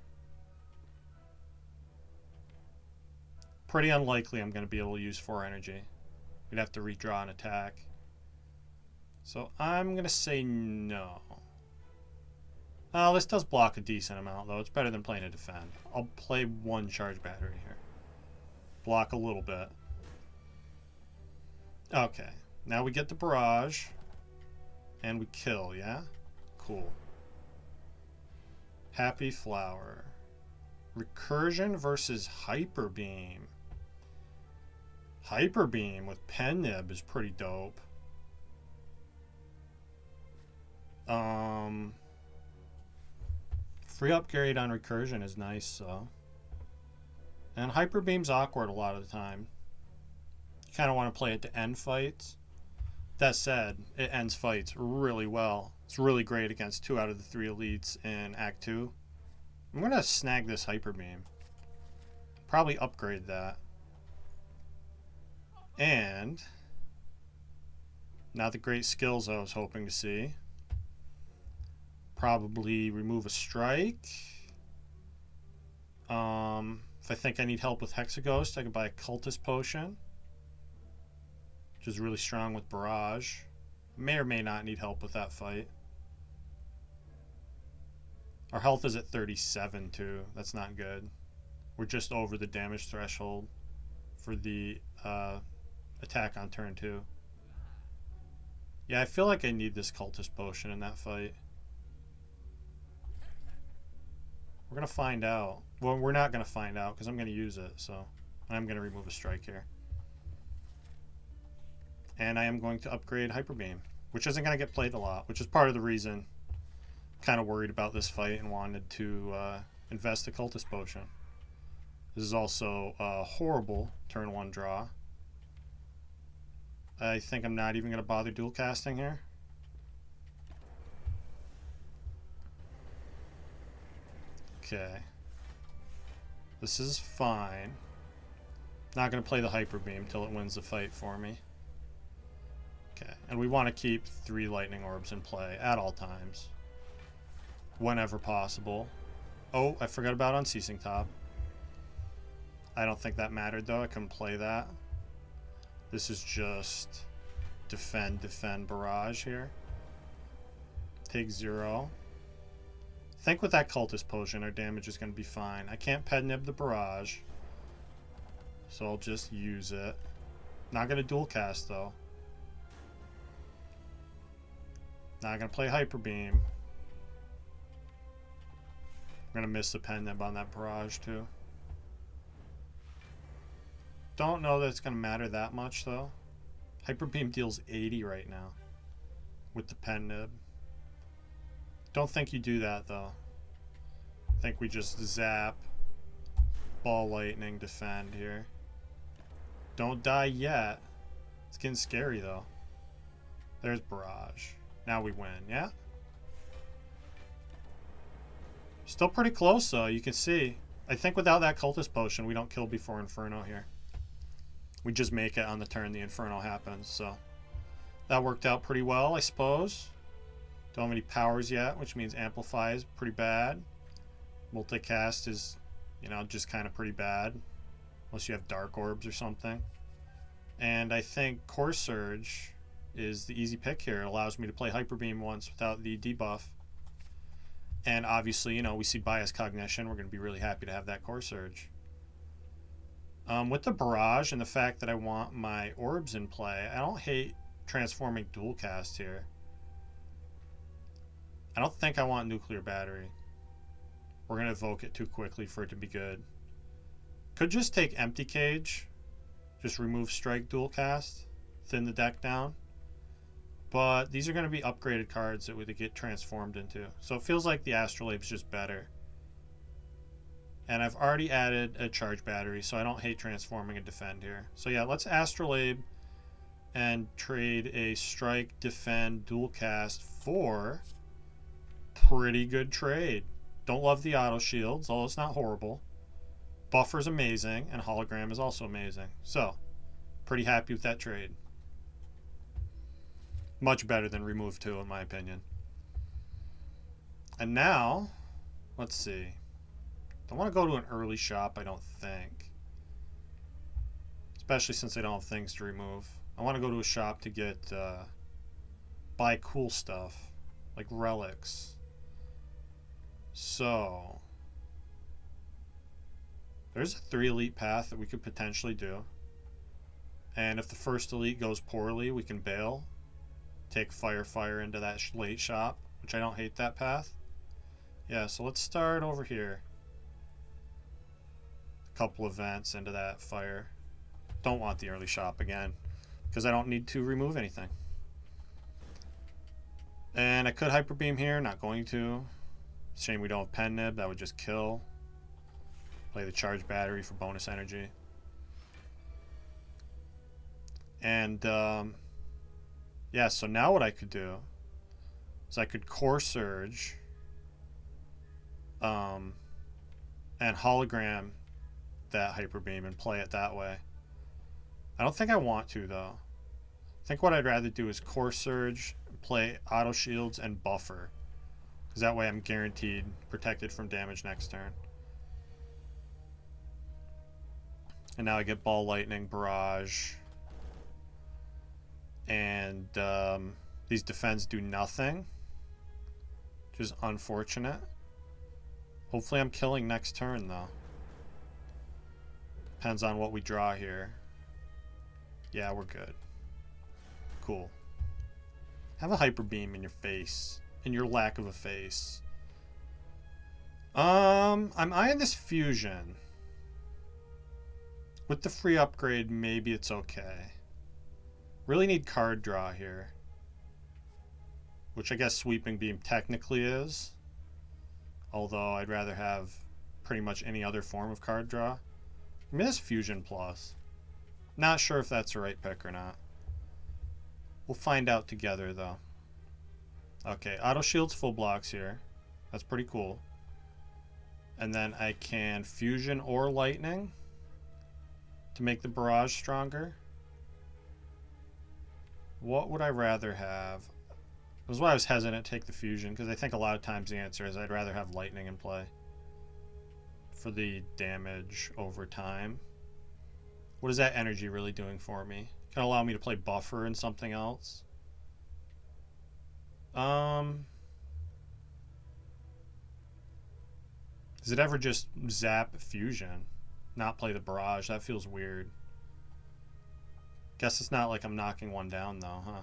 Pretty unlikely I'm going to be able to use 4 energy. We'd have to redraw an attack. So I'm going to say no. Oh, this does block a decent amount, though. It's better than playing a defend. I'll play 1 charge battery here. Block a little bit. Okay. Now we get the barrage. And we kill, yeah? Cool. Happy Flower. Recursion versus Hyper Beam. Hyper Beam with Pen Nib is pretty dope. Free upgrade on Recursion is nice, so. And Hyper Beam's awkward a lot of the time. You kind of want to play it to end fights. That said, it ends fights really well. It's really great against 2 out of the 3 elites in Act 2. I'm going to snag this Hyper Beam. Probably upgrade that. And not the great skills I was hoping to see. Probably remove a strike. If I think I need help with Hexaghost, I could buy a Cultist Potion, which is really strong with Barrage. May or may not need help with that fight. Our health is at 37 too. That's not good. We're just over the damage threshold for the attack on turn 2. Yeah, I feel like I need this Cultist Potion in that fight. We're going to find out. Well, we're not going to find out because I'm going to use it. So I'm going to remove a strike here. And I am going to upgrade Hyper Beam, which isn't going to get played a lot, which is part of the reason. kind of worried about this fight and wanted to invest a cultist potion. This is also a horrible turn 1 draw. I think I'm not even going to bother dual casting here. Okay. This is fine. Not going to play the Hyper Beam till it wins the fight for me. Okay, and we want to keep 3 lightning orbs in play at all times. Whenever possible. Oh, I forgot about Unceasing Top. I don't think that mattered though, I couldn't play that. This is just defend, barrage here. Take 0. I think with that cultist potion our damage is going to be fine. I can't ped nib the barrage, so I'll just use it. Not going to dual cast though. Not going to play Hyper Beam. I'm going to miss the pen nib on that barrage too. Don't know that it's going to matter that much though. Hyper Beam deals 80 right now with the pen nib. Don't think you do that though. I think we just zap, ball lightning, defend here. Don't die yet. It's getting scary though. There's barrage. Now we win, yeah? Still pretty close though, you can see. I think without that cultist potion we don't kill before Inferno here. We just make it on the turn the Inferno happens, so that worked out pretty well, I suppose. Don't have any powers yet, which means Amplify is pretty bad. Multicast is, you know, just kind of pretty bad. Unless you have Dark Orbs or something. And I think Core Surge is the easy pick here. It allows me to play Hyper Beam once without the debuff. And obviously, you know, we see Bias Cognition. We're going to be really happy to have that Core Surge. With the barrage and the fact that I want my orbs in play, I don't hate transforming dual cast here. I don't think I want Nuclear Battery. We're going to evoke it too quickly for it to be good. Could just take Empty Cage. Just remove Strike dual cast. Thin the deck down. But these are going to be upgraded cards that we get transformed into. So it feels like the Astrolabe is just better. And I've already added a charge battery, so I don't hate transforming a defend here. So yeah, let's Astrolabe and trade a strike, defend, dual cast for pretty good trade. Don't love the auto shields, although it's not horrible. Buffer's amazing, and hologram is also amazing. So, pretty happy with that trade. Much better than remove 2 in my opinion. And now, let's see. Don't want to go to an early shop, I don't think. Especially since I don't have things to remove. I want to go to a shop to get, buy cool stuff. Like relics. So, there's a 3 elite path that we could potentially do. And if the first elite goes poorly, we can bail. Take Fire into that late shop, which I don't hate that path. Yeah, so let's start over here. Couple events into that fire. Don't want the early shop again because I don't need to remove anything. And I could Hyper Beam here, not going to. Shame we don't have Pen Nib, that would just kill. Play the charge battery for bonus energy. And yeah, so now what I could do is I could Core Surge and hologram that Hyper Beam and play it that way. I don't think I want to though. I think what I'd rather do is Core Surge, play auto shields and buffer, because that way I'm guaranteed protected from damage next turn. And now I get Ball Lightning, Barrage, and these defends do nothing, which is unfortunate. Hopefully I'm killing next turn though. Depends on what we draw here. Yeah, we're good. Cool. Have a Hyper Beam in your face. In your lack of a face. I'm eyeing this fusion. With the free upgrade, maybe it's okay. Really need card draw here. Which I guess Sweeping Beam technically is. Although I'd rather have pretty much any other form of card draw. I mean, this Fusion Plus. Not sure if that's the right pick or not. We'll find out together, though. Okay, Auto Shield's full blocks here. That's pretty cool. And then I can Fusion or Lightning to make the barrage stronger. What would I rather have? That's why I was hesitant to take the Fusion, because I think a lot of times the answer is I'd rather have Lightning in play for the damage over time. What is that energy really doing for me? Can it allow me to play buffer and something else? Does it ever just zap Fusion? Not play the barrage? That feels weird. Guess it's not like I'm knocking one down though, huh?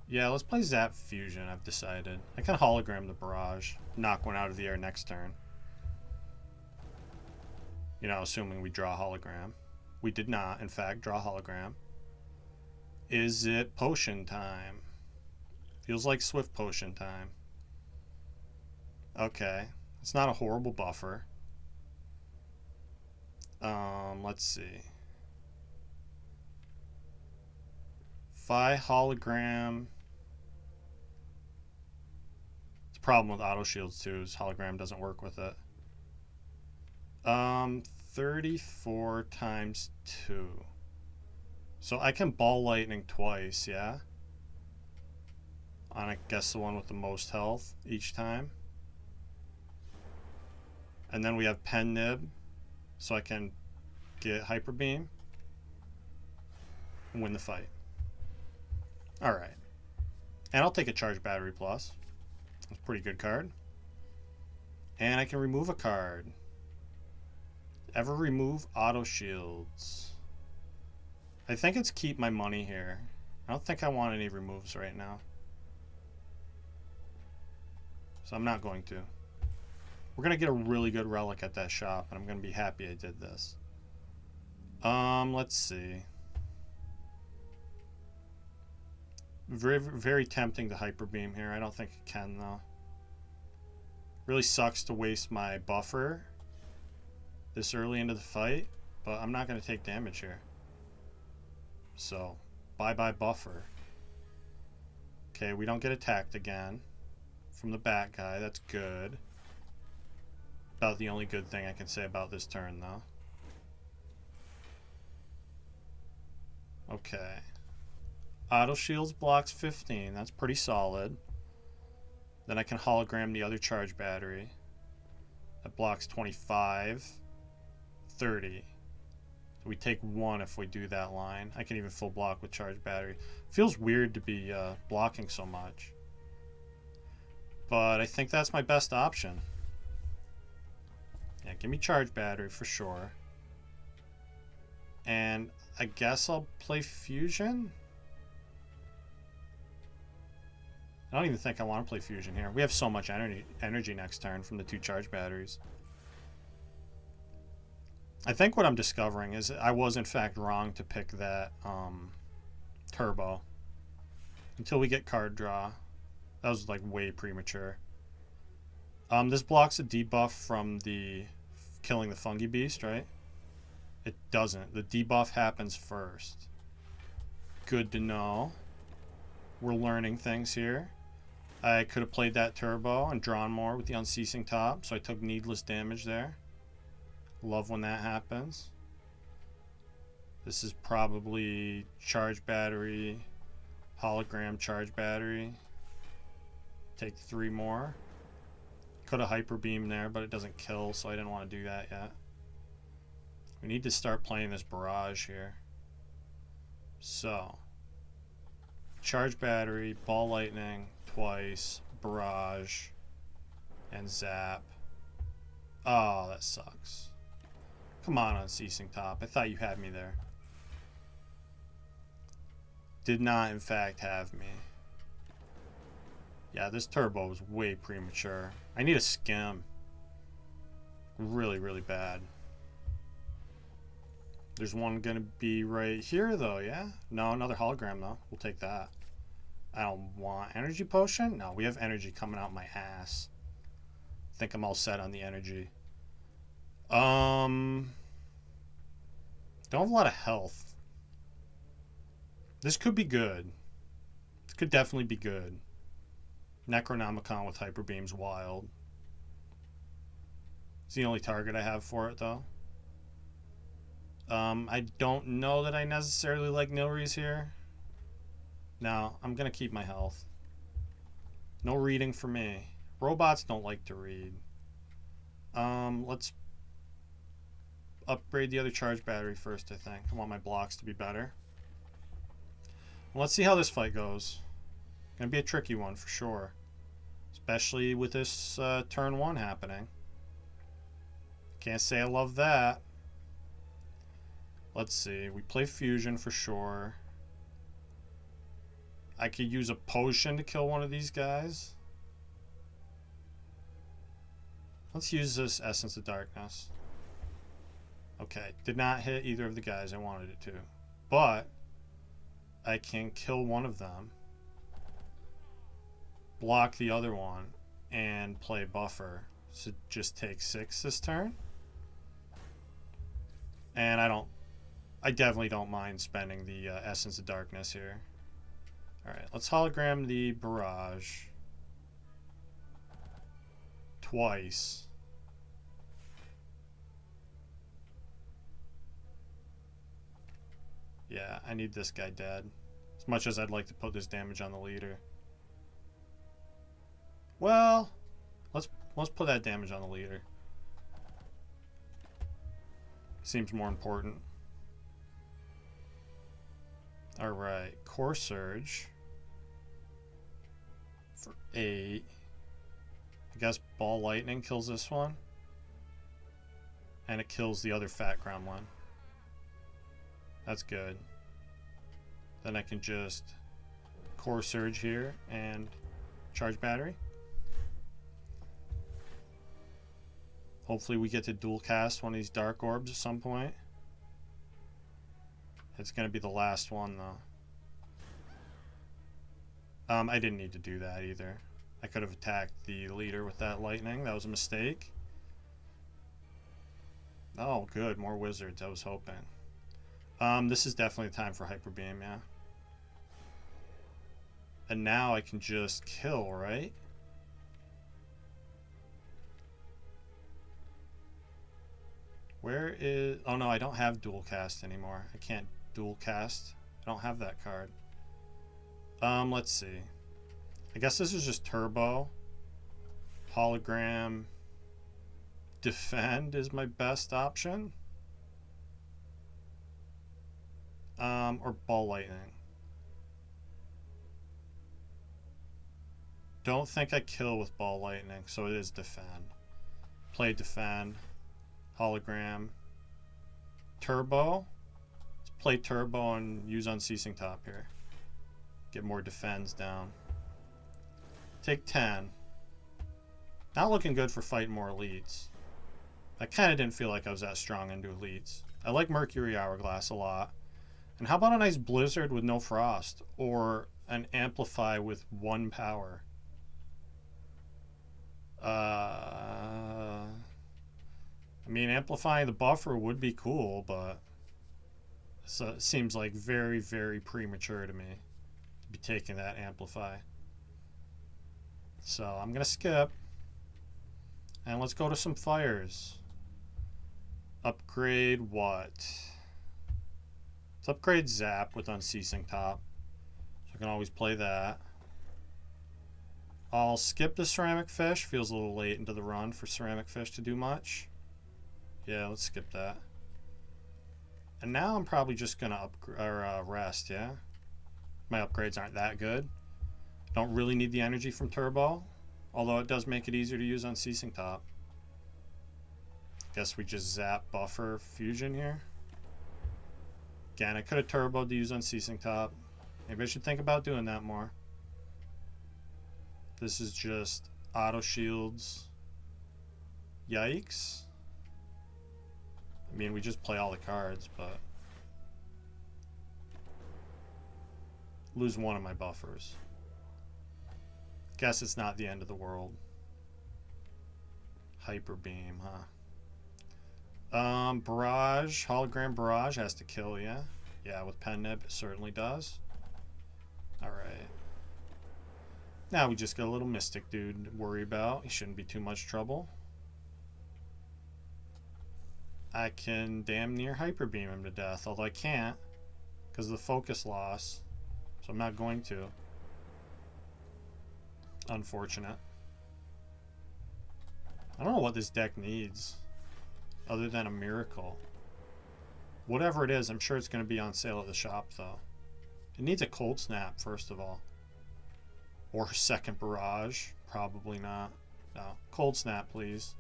Yeah, let's play Zap Fusion, I've decided. I can hologram the barrage, knock one out of the air next turn. You know, assuming we draw a hologram. We did not, in fact, draw a hologram. Is it potion time? Feels like Swift potion time. Okay. It's not a horrible buffer. Let's see. If I hologram... The problem with auto shields too is hologram doesn't work with it. 34 times 2. So I can ball lightning twice, yeah? On, I guess, the one with the most health each time. And then we have pen nib, so I can get hyper beam and win the fight. Alright. And I'll take a charge battery plus. That's a pretty good card. And I can remove a card. Ever remove auto shields. I think it's keep my money here. I don't think I want any removes right now. So I'm not going to. We're going to get a really good relic at that shop, and I'm going to be happy I did this. Let's see. Very, very tempting to hyper beam here. I don't think it can, though. Really sucks to waste my buffer this early into the fight, but I'm not going to take damage here. So, bye-bye buffer. Okay, we don't get attacked again from the bat guy. That's good. About the only good thing I can say about this turn, though. Okay. Auto shields blocks 15. That's pretty solid. Then I can hologram the other charge battery. That blocks 25. 30. So we take 1 if we do that line. I can even full block with charge battery. Feels weird to be blocking so much. But I think that's my best option. Yeah, give me charge battery for sure. And I guess I'll play Fusion? I don't even think I want to play Fusion here. We have so much energy next turn from the 2 charge batteries. I think what I'm discovering is I was in fact wrong to pick that turbo. Until we get card draw. That was like way premature. This blocks a debuff from the killing the fungi beast, right? It doesn't. The debuff happens first. Good to know. We're learning things here. I could have played that turbo and drawn more with the unceasing top, so I took needless damage there. Love when that happens. This is probably charge battery, hologram charge battery. Take 3 more. Could have hyper beam there, but it doesn't kill, so I didn't want to do that yet. We need to start playing this barrage here. So, charge battery, ball lightning twice, barrage, and zap. Oh, that sucks. Come on, unceasing top. I thought you had me there. Did not, in fact, have me. Yeah, this turbo was way premature. I need a skim. Really, really bad. There's one going to be right here, though, yeah? No, another hologram, though. We'll take that. I don't want energy potion. No, we have energy coming out my ass. I think I'm all set on the energy. Don't have a lot of health. This could be good. This could definitely be good. Necronomicon with Hyper Beam's wild. It's the only target I have for it, though. I don't know that I necessarily like Nilries here. No, I'm going to keep my health. No reading for me. Robots don't like to read. Let's upgrade the other charge battery first, I think. I want my blocks to be better. Let's see how this fight goes. Gonna be a tricky one for sure. Especially with this turn 1 happening. Can't say I love that. Let's see. We play Fusion for sure. I could use a potion to kill one of these guys. Let's use this Essence of Darkness. Okay, did not hit either of the guys I wanted it to. But I can kill one of them, block the other one, and play buffer. So just take 6 this turn. And I definitely don't mind spending the Essence of Darkness here. Alright, let's hologram the barrage. Twice. Yeah, I need this guy dead. As much as I'd like to put this damage on the leader. Well, let's put that damage on the leader. Seems more important. Alright, Core Surge. For 8. I guess Ball Lightning kills this one. And it kills the other Fat Gremlin. That's good. Then I can just Core Surge here and charge battery. Hopefully we get to dual cast one of these Dark Orbs at some point. It's going to be the last one though. I didn't need to do that either. I could have attacked the leader with that lightning. That was a mistake. Oh good, more wizards. I was hoping. This is definitely the time for Hyper Beam, yeah. And now I can just kill, right? Where is... Oh no, I don't have dual cast anymore. I can't dual cast. I don't have that card. Let's see. I guess this is just turbo. Hologram. Defend is my best option. Or Ball Lightning. Don't think I kill with Ball Lightning, so it is Defend. Play Defend. Hologram. Turbo. Let's play Turbo and use Unceasing Top here. Get more defends down. Take 10. Not looking good for fighting more elites. I kind of didn't feel like I was that strong into elites. I like Mercury Hourglass a lot. And how about a nice Blizzard with no frost? Or an Amplify with 1 power? I mean, amplifying the buffer would be cool, but so it seems like very, very premature to me to be taking that amplify. So I'm going to skip. And let's go to some fires. Upgrade what? Let's upgrade Zap with Unceasing Top. So I can always play that. I'll skip the Ceramic Fish. Feels a little late into the run for Ceramic Fish to do much. Yeah, let's skip that. And now I'm probably just going to rest, yeah? My upgrades aren't that good. Don't really need the energy from Turbo. Although it does make it easier to use Unceasing Top. Guess we just zap buffer fusion here. Again, I could have turboed to use Unceasing Top. Maybe I should think about doing that more. This is just auto shields. Yikes. I mean, we just play all the cards, but lose one of my buffers. Guess it's not the end of the world. Hyper beam, huh? Barrage, hologram barrage has to kill you. Yeah, with pen nib, it certainly does. Alright. Now we just got a little mystic dude to worry about. He shouldn't be too much trouble. I can damn near hyper beam him to death, although I can't because of the focus loss. So I'm not going to. Unfortunate. I don't know what this deck needs other than a miracle. Whatever it is, I'm sure it's going to be on sale at the shop, though. It needs a cold snap, first of all. Or second barrage. Probably not. No. Cold snap, please.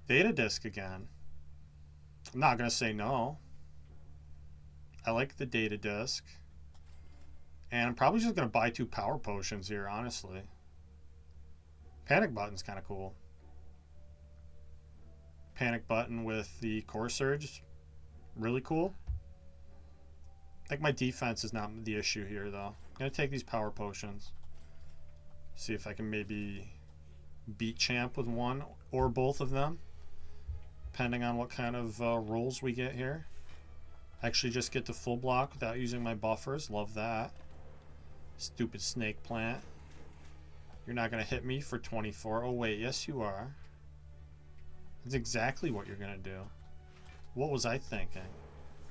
Data disc again. I'm not going to say no. I like the data disc. And I'm probably just going to buy 2 power potions here, honestly. Panic button's kind of cool. Panic button with the core surge. Really cool. I think my defense is not the issue here, though. I'm going to take these power potions. See if I can maybe beat champ with one or both of them. Depending on what kind of rolls we get here. Actually just get to full block without using my buffers. Love that. Stupid snake plant. You're not going to hit me for 24. Oh, wait. Yes, you are. That's exactly what you're going to do. What was I thinking?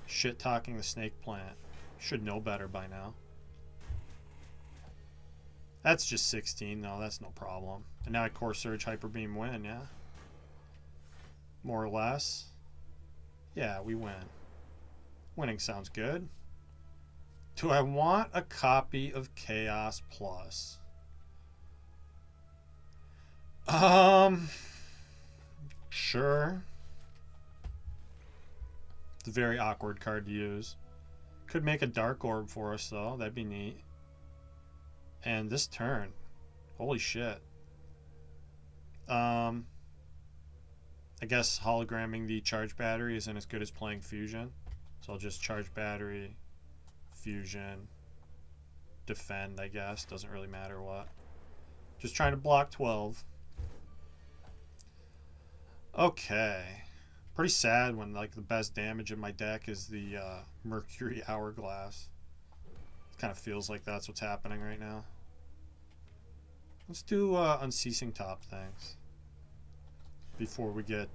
Shit talking the snake plant. Should know better by now. That's just 16. No, that's no problem. And now I core surge hyper beam win, yeah? More or less. Yeah, we win. Winning sounds good. Do I want a copy of Chaos Plus? Sure. It's a very awkward card to use. Could make a dark orb for us, though. That'd be neat. And this turn. Holy shit. I guess hologramming the charge battery isn't as good as playing fusion. So I'll just charge battery, fusion, defend, I guess. Doesn't really matter what. Just trying to block 12. Okay. Pretty sad when like the best damage in my deck is the Mercury Hourglass. It kind of feels like that's what's happening right now. Let's do Unceasing Top things before we get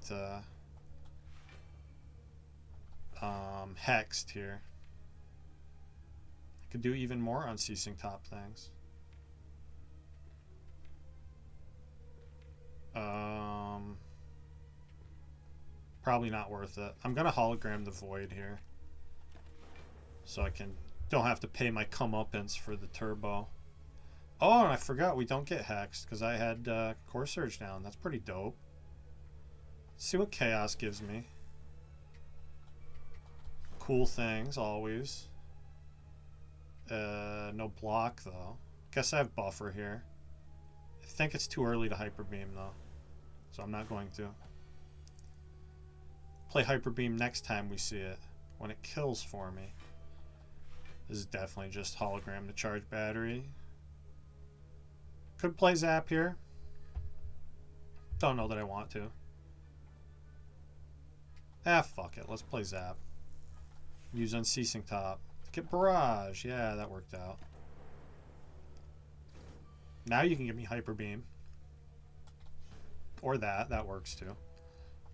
hexed here. I could do even more Unceasing Top things. Probably not worth it. I'm gonna hologram the Void here, so I don't have to pay my comeuppance for the turbo. Oh, and I forgot we don't get hexed because I had core surge down. That's pretty dope. Let's see what chaos gives me. Cool things always. No block though. Guess I have buffer here. I think it's too early to hyper beam though, so I'm not going to. Play hyper beam next time we see it, when it kills for me. This is definitely just hologram to charge battery. Could play zap here. Don't know that I want to. Ah, fuck it. Let's play zap. Use Unceasing Top. Get barrage. Yeah, that worked out. Now you can give me hyper beam. Or that. That works too.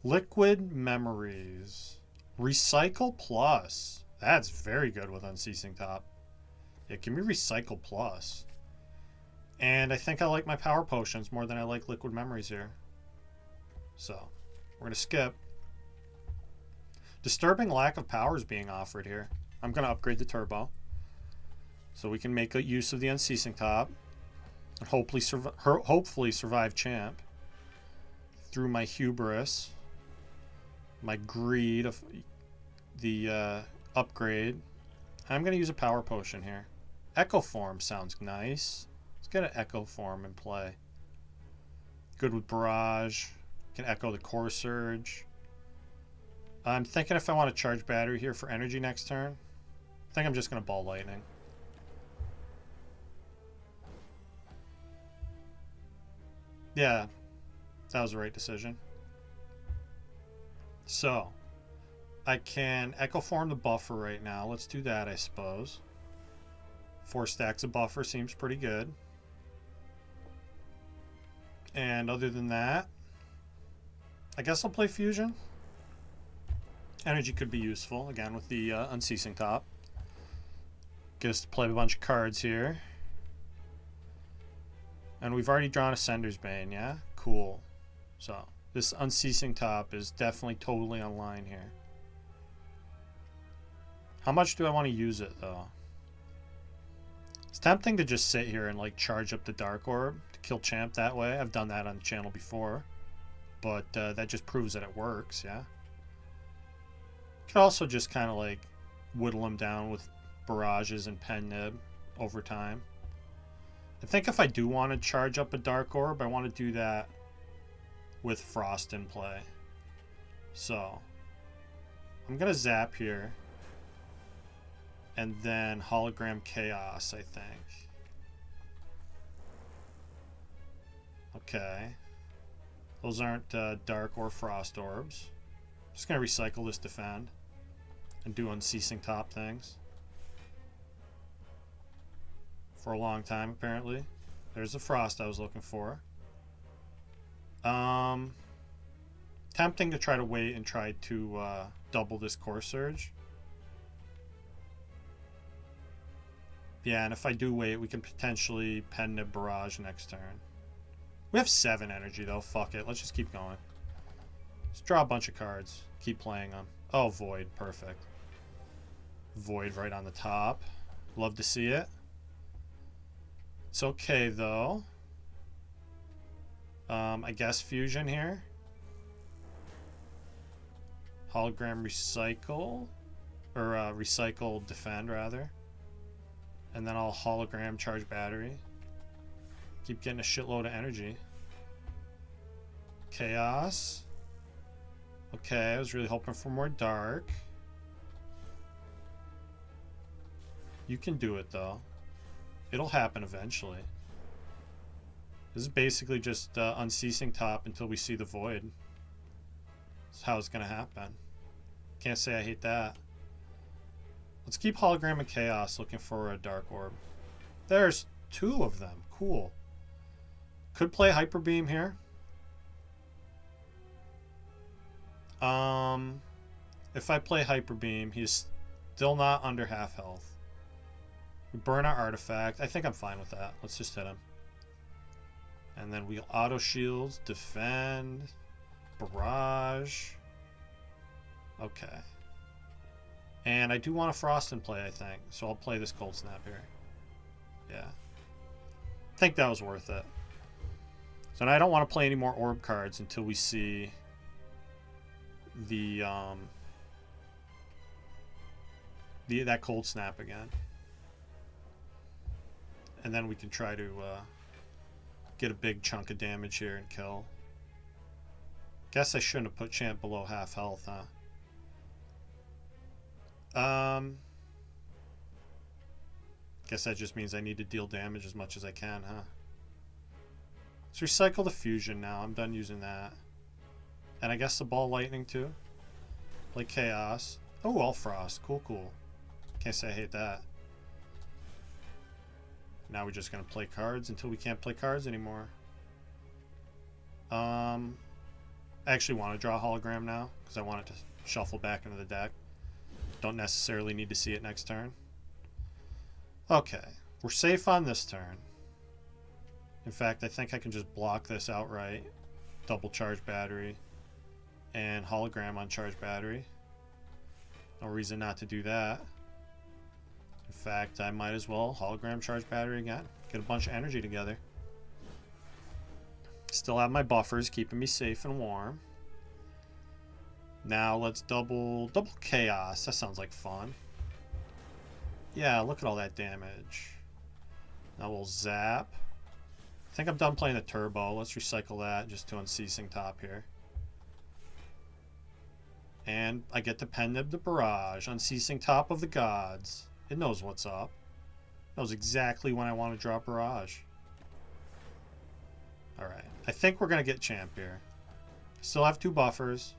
Liquid Memories. Recycle Plus. That's very good with Unceasing Top. Yeah, give me Recycle Plus. And I think I like my Power Potions more than I like Liquid Memories here. So, we're going to skip. Disturbing lack of power is being offered here. I'm going to upgrade the turbo. So we can make a use of the Unceasing Top. And hopefully survive champ. Through my hubris. My greed of the upgrade. I'm going to use a Power Potion here. Echo Form sounds nice. Let's get an Echo Form in play. Good with Barrage. Can echo the Core Surge. I'm thinking if I want to charge battery here for energy next turn. I think I'm just going to Ball Lightning. Yeah, that was the right decision. So, I can Echo Form the buffer right now. Let's do that, I suppose. 4 stacks of buffer seems pretty good. And other than that, I guess I'll play Fusion. Energy could be useful, again, with the Unceasing Top. Get us to play a bunch of cards here. And we've already drawn Ascender's Bane, yeah? Cool. So, this Unceasing Top is definitely totally online here. How much do I want to use it, though? It's tempting to just sit here and, like, charge up the Dark Orb to kill Champ that way. I've done that on the channel before. But that just proves that it works, yeah? Could also just kind of, like, whittle him down with barrages and pen nib over time. I think if I do want to charge up a Dark Orb, I want to do that with Frost in play. So, I'm going to zap here. And then Hologram Chaos, I think. Okay. Those aren't Dark or Frost Orbs. Just going to recycle this Defend. And do Unceasing Top things. For a long time, apparently. There's the Frost I was looking for. Tempting to try to wait and try to double this Core Surge. Yeah, and if I do wait, we can potentially pen Nib Barrage next turn. We have 7 energy, though. Fuck it. Let's just keep going. Let's draw a bunch of cards. Keep playing them. Oh, Void. Perfect. Void right on the top. Love to see it. It's okay, though. I guess Fusion here. Hologram Recycle. Or Recycle Defend, rather. And then I'll Hologram Charge Battery. Keep getting a shitload of energy. Chaos. Okay, I was really hoping for more Dark. You can do it, though. It'll happen eventually. This is basically just Unceasing Top until we see the Void. That's how it's going to happen. Can't say I hate that. Let's keep Hologram and Chaos looking for a Dark Orb. There's 2 of them. Cool. Could play Hyper Beam here. If I play Hyper Beam, he's still not under half health. We burn our artifact. I think I'm fine with that. Let's just hit him. And then we auto shields, defend, barrage. Okay. And I do want a Frost in play, I think. So I'll play this Cold Snap here. Yeah. I think that was worth it. So now I don't want to play any more orb cards until we see the that Cold Snap again. And then we can try to get a big chunk of damage here and kill. Guess I shouldn't have put Champ below half health, huh? Guess that just means I need to deal damage as much as I can, huh? Let's recycle the Fusion now. I'm done using that. And I guess the Ball Lightning too. Play Chaos. Oh, all Frost. Cool, cool. Can't say I hate that. Now we're just going to play cards until we can't play cards anymore. I actually want to draw a Hologram now because I want it to shuffle back into the deck. Don't necessarily need to see it next turn. Okay, we're safe on this turn. In fact, I think I can just block this outright. Double Charge Battery and Hologram on Charge Battery. No reason not to do that. In fact, I might as well Hologram Charge Battery again. Get a bunch of energy together. Still have my buffers keeping me safe and warm. Now let's double Chaos. That sounds like fun. Yeah, look at all that damage. Now we'll zap. I think I'm done playing the Turbo. Let's recycle that just to Unceasing Top here. And I get to pen nib the Barrage. Unceasing Top of the Gods. It knows what's up. It knows exactly when I want to drop Barrage. Alright. I think we're going to get champ here. Still have 2 buffers.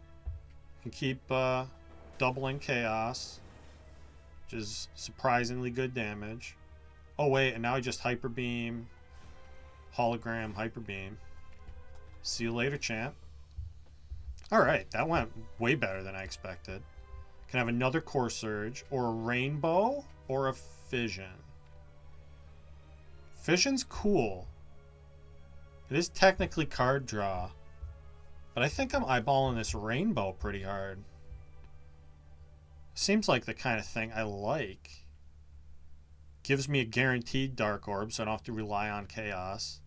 Can keep doubling chaos, which is surprisingly good damage. Oh, wait. And now I just hyper beam. Hologram hyper beam. See you later, champ. Alright. That went way better than I expected. Can have another core surge, or a rainbow, or a fission. Fission's cool. It is technically card draw, but I think I'm eyeballing this rainbow pretty hard. Seems like the kind of thing I like. Gives me a guaranteed dark orb, so I don't have to rely on chaos.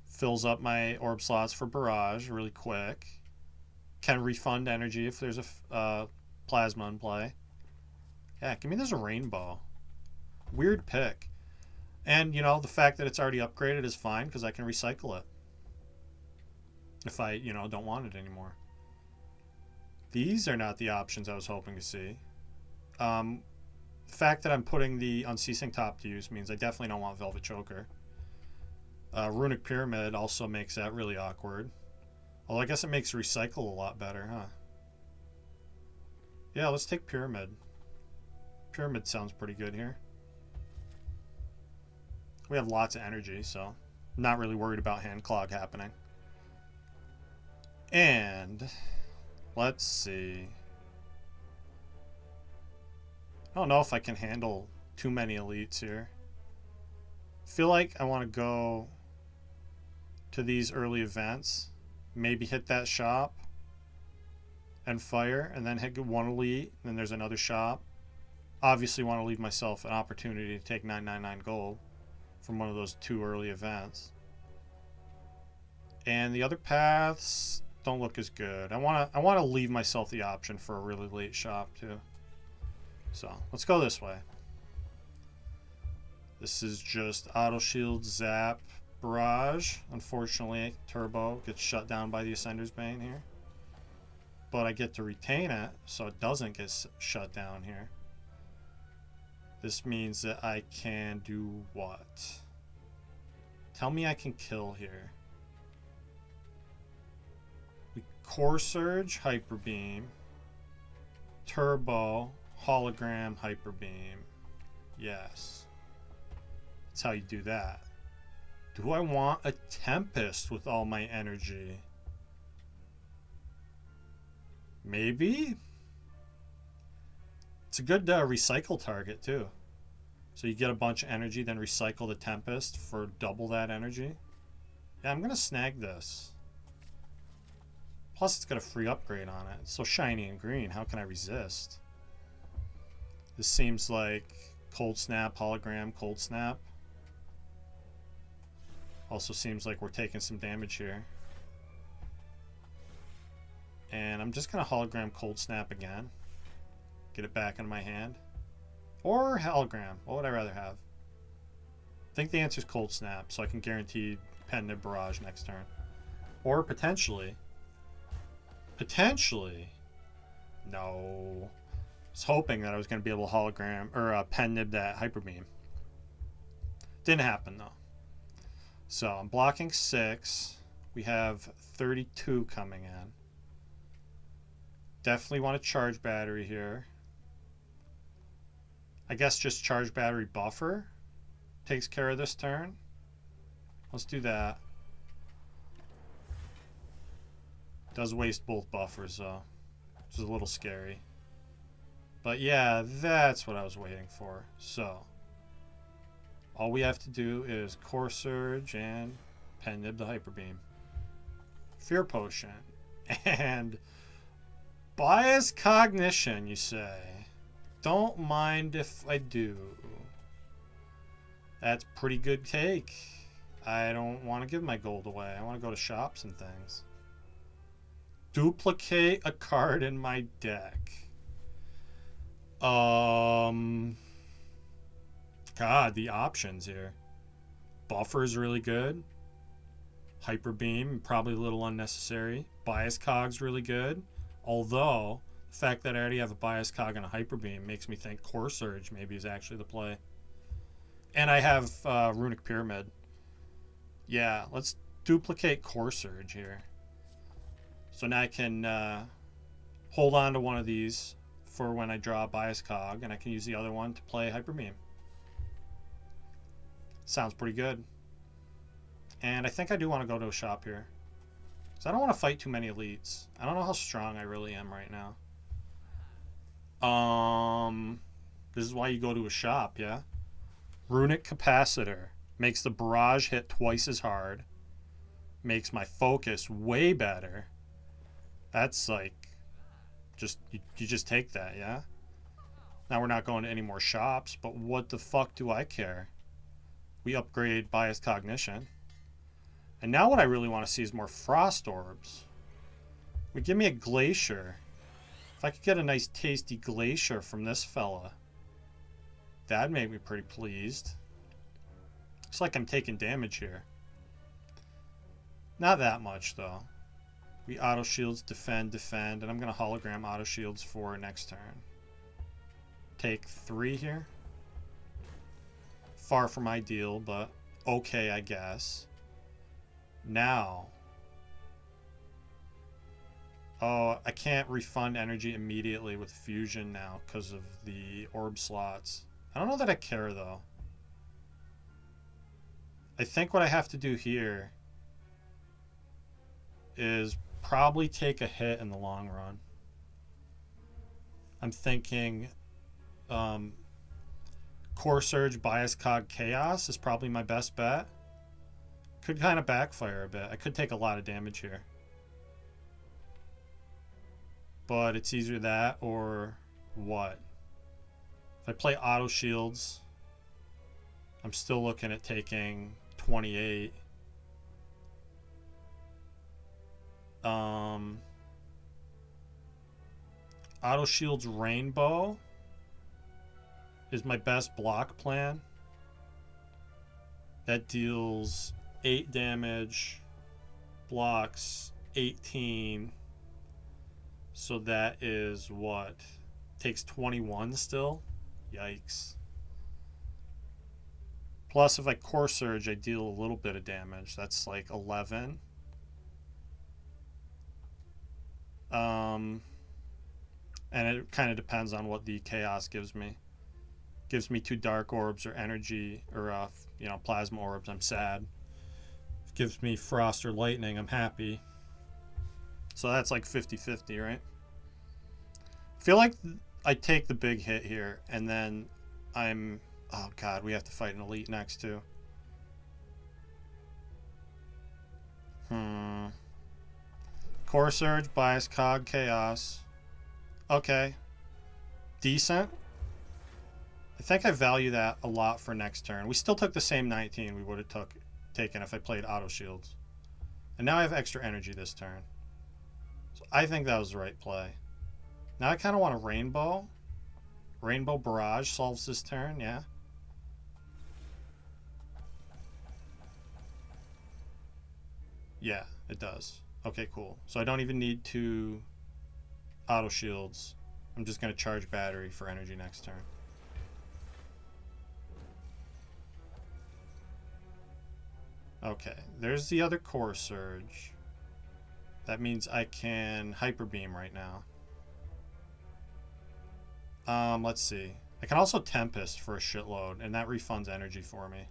Fills up my orb slots for barrage really quick. Can refund energy if there's a plasma in play. Yeah, give me this rainbow. Weird pick. And, you know, the fact that it's already upgraded is fine because I can recycle it. If I, you know, don't want it anymore. These are not the options I was hoping to see. The fact that I'm putting the Unceasing Top to use means I definitely don't want Velvet Choker. Runic Pyramid also makes that really awkward. Although I guess it makes recycle a lot better, huh? Yeah, let's take Pyramid. Pyramid sounds pretty good here. We have lots of energy, so I'm not really worried about hand clog happening. And let's see. I don't know if I can handle too many elites here. I feel like I want to go to these early events. Maybe hit that shop and fire, and then hit 1 elite, and then there's another shop. Obviously want to leave myself an opportunity to take 999 gold from one of those 2 early events. And the other paths don't look as good. I want to leave myself the option for a really late shop too. So let's go this way. This is just auto shield, zap, barrage. Unfortunately, turbo gets shut down by the Ascender's Bane here. But I get to retain it, so it doesn't get shut down here. This means that I can do what? Tell me I can kill here. We Core Surge, Hyper Beam, Turbo, Hologram, Hyper Beam. Yes. That's how you do that. Do I want a Tempest with all my energy? Maybe? It's a good recycle target too. So you get a bunch of energy, then recycle the Tempest for double that energy. Yeah, I'm going to snag this. Plus it's got a free upgrade on it. It's so shiny and green. How can I resist? This seems like Cold Snap, Hologram, Cold Snap. Also seems like we're taking some damage here. And I'm just going to Hologram Cold Snap again. Get it back into my hand. Or Hologram. What would I rather have? I think the answer is Cold Snap, so I can guarantee Pen Nib Barrage next turn. Or potentially... No. I was hoping that I was going to be able to Hologram... or Pen Nib that Hyper Beam. Didn't happen, though. So, I'm blocking 6. We have 32 coming in. Definitely want to charge battery here. I guess just charge battery buffer takes care of this turn. Let's do that. Does waste both buffers though, which is a little scary. But yeah, that's what I was waiting for. So all we have to do is Core Surge and Pen Nib the Hyper Beam. Fear Potion. And Bias Cognition, you say? Don't mind if I do. That's pretty good take. I don't want to give my gold away. I want to go to shops and things. Duplicate a card in my deck. God, the options here. Buffer is really good. Hyper Beam, probably a little unnecessary. Bias Cog's really good. Although, the fact that I already have a Bias Cog and a Hyper Beam makes me think Core Surge maybe is actually the play. And I have Runic Pyramid. Yeah, let's duplicate Core Surge here. So now I can hold on to one of these for when I draw a Bias Cog, and I can use the other one to play Hyper Beam. Sounds pretty good. And I think I do want to go to a shop here, because I don't want to fight too many elites. I don't know how strong I really am right now. This is why you go to a shop, yeah? Runic Capacitor. Makes the barrage hit twice as hard. Makes my focus way better. That's like, just you just take that, yeah? Now we're not going to any more shops, but what the fuck do I care? We upgrade Bias Cognition. And now what I really want to see is more Frost Orbs. We give me a Glacier. If I could get a nice tasty Glacier from this fella, that'd make me pretty pleased. Looks like I'm taking damage here. Not that much, though. We auto shields, defend, and I'm going to hologram auto shields for next turn. Take 3 here. Far from ideal, but okay, I guess. Now. Oh, I can't refund energy immediately with fusion now because of the orb slots. I don't know that I care, though. I think what I have to do here is probably take a hit in the long run. I'm thinking Core Surge, Bias Cog, Chaos is probably my best bet. Could kind of backfire a bit. I could take a lot of damage here. But it's either that or what? If I play auto shields, I'm still looking at taking 28. Auto shields Rainbow is my best block plan. That deals 8 damage, blocks 18. So that is what? Takes 21 still? Yikes. Plus, if I Core Surge, I deal a little bit of damage. That's like 11. And it kind of depends on what the Chaos gives me. Gives me 2 Dark Orbs or Energy or, Plasma Orbs, I'm sad. If it gives me Frost or Lightning, I'm happy. So that's like 50-50, right? I feel like I take the big hit here, and then I'm... Oh, God, we have to fight an elite next, too. Core Surge, Bias Cog, Chaos. Okay. Decent. I think I value that a lot for next turn. We still took the same 19 we would have taken if I played auto shields. And now I have extra energy this turn. So I think that was the right play. Now I kind of want a Rainbow. Rainbow Barrage solves this turn, yeah. Yeah, it does. Okay, cool. So I don't even need to auto shields. I'm just going to charge battery for energy next turn. Okay, there's the other Core Surge. That means I can Hyper Beam right now. Let's see. I can also Tempest for a shitload, and that refunds energy for me.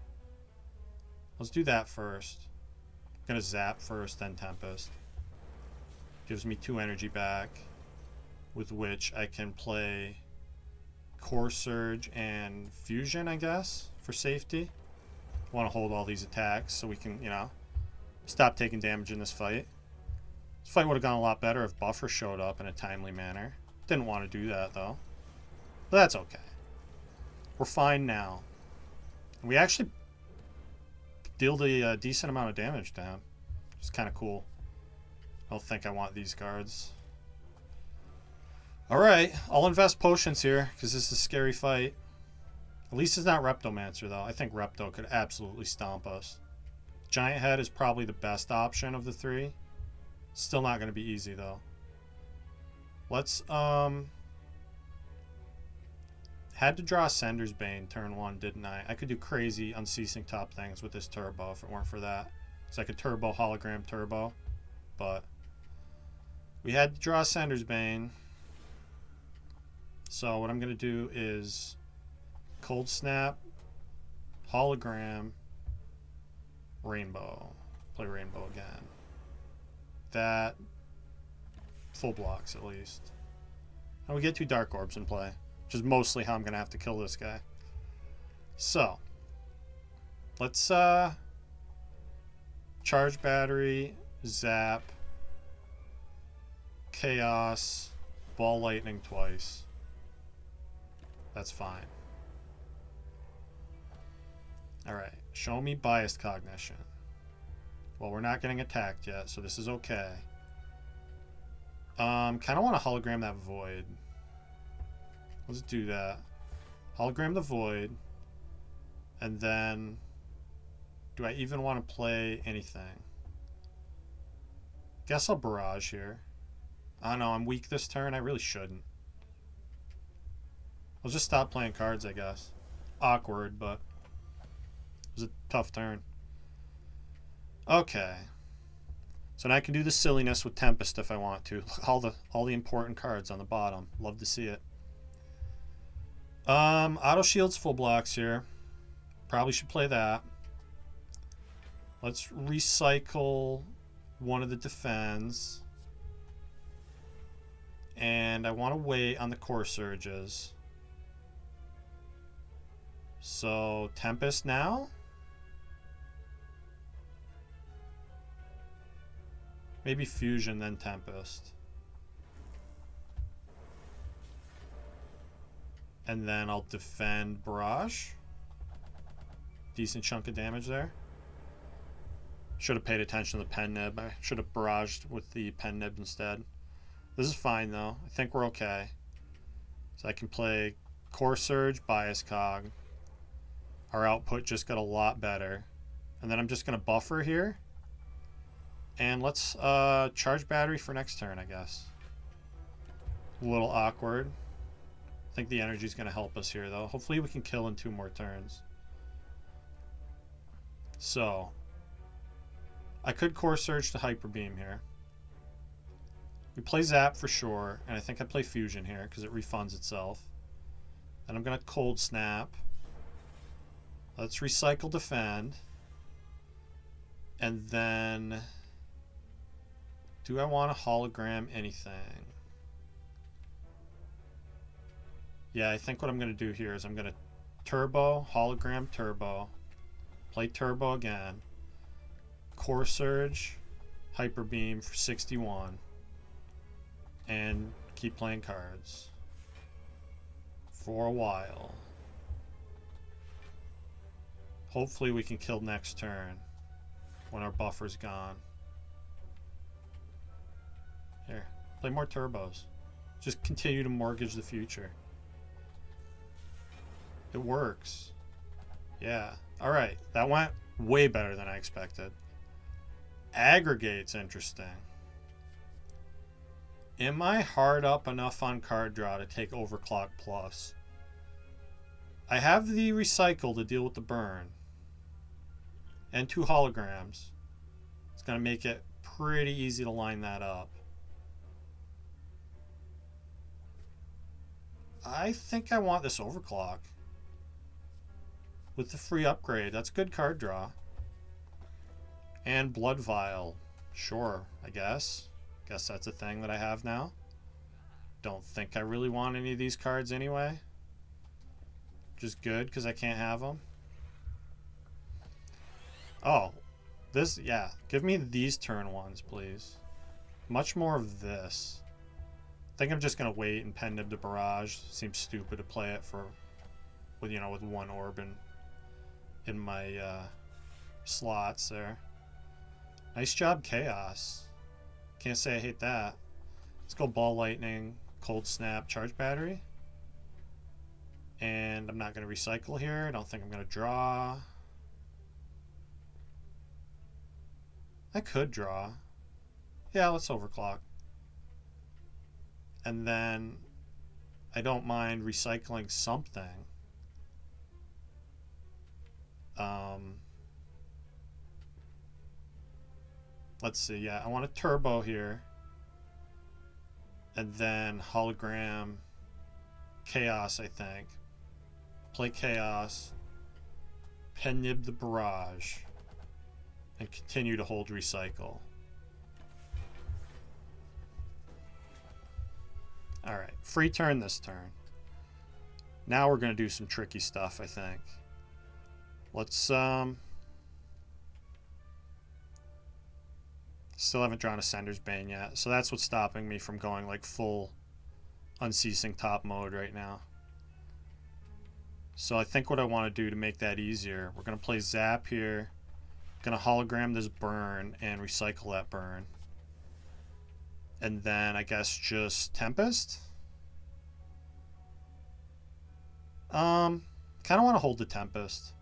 Let's do that first. I'm gonna Zap first, then Tempest. Gives me 2 energy back, with which I can play Core Surge and Fusion, I guess, for safety. Want to hold all these attacks so we can, stop taking damage in this fight. This fight would have gone a lot better if Buffer showed up in a timely manner. Didn't want to do that, though. But that's okay. We're fine now. We actually dealt a decent amount of damage to him. It's kind of cool. I don't think I want these cards. Alright, I'll invest potions here, because this is a scary fight. At least it's not Reptomancer, though. I think Repto could absolutely stomp us. Giant Head is probably the best option of the 3. Still not going to be easy, though. Let's, had to draw Sender's Bane turn 1, didn't I? I could do crazy, unceasing top things with this turbo if it weren't for that. Because I could turbo, hologram, turbo. But we had to draw Sender's Bane. So what I'm going to do is Cold Snap, hologram, rainbow. Play rainbow again. That full blocks at least. And we get 2 Dark Orbs in play, which is mostly how I'm going to have to kill this guy. So, let's charge battery, zap, chaos, ball lightning twice. That's fine. Alright, show me biased cognition. Well, we're not getting attacked yet, so this is okay. Kind of want to hologram that void. Let's do that. Hologram the void. And then, do I even want to play anything? Guess I'll barrage here. I know, I'm weak this turn. I really shouldn't. I'll just stop playing cards, I guess. Awkward, but it was a tough turn. Okay. So now I can do the silliness with Tempest if I want to. All the important cards on the bottom. Love to see it. Auto Shield's full blocks here. Probably should play that. Let's recycle one of the defends. And I want to wait on the core surges. So, Tempest now? Maybe Fusion, then Tempest. And then I'll defend Barrage. Decent chunk of damage there. Should have paid attention to the pen nib. I should have barraged with the pen nib instead. This is fine though. I think we're okay. So I can play Core Surge, Bias Cog. Our output just got a lot better. And then I'm just going to buffer here. And let's charge battery for next turn, I guess. A little awkward. I think the energy is going to help us here though. Hopefully we can kill in 2 more turns. So, I could Core Surge to Hyper Beam here. We play Zap for sure, and I think I play Fusion here because it refunds itself. Then I'm going to Cold Snap. Let's recycle Defend. And then, do I want to hologram anything? Yeah, I think what I'm going to do here is I'm going to Turbo, hologram Turbo. Play Turbo again. Core Surge, Hyper Beam for 61. And keep playing cards. For a while. Hopefully we can kill next turn. When our buffer's gone. Here. Play more turbos. Just continue to mortgage the future. It works. Yeah. Alright, that went way better than I expected. Aggregate's interesting. Am I hard up enough on card draw to take Overclock Plus? I have the Recycle to deal with the burn. And 2 holograms. It's going to make it pretty easy to line that up. I think I want this Overclock. With the free upgrade. That's good card draw. And Blood Vial. Sure, I guess. Guess that's a thing that I have now. Don't think I really want any of these cards anyway. Just good because I can't have them. Oh. This, yeah. Give me these turn ones, please. Much more of this. I think I'm just going to wait and pen nib to barrage. Seems stupid to play it for, with 1 orb in my slots there. Nice job, Chaos. Can't say I hate that. Let's go Ball Lightning, Cold Snap, Charge Battery. And I'm not going to recycle here. I don't think I'm going to draw. I could draw. Yeah, let's Overclock. And then I don't mind recycling something. let's see. Yeah, I want a turbo here. And then hologram chaos, I think. Play chaos. Penib the barrage. And continue to hold recycle. Alright, free turn this turn. Now we're going to do some tricky stuff, I think. Let's, still haven't drawn Ascender's Bane yet, so that's what's stopping me from going like full unceasing top mode right now. So I think what I want to do to make that easier, we're going to play Zap here. Going to hologram this burn and recycle that burn. And then I guess just Tempest. Kind of want to hold the Tempest.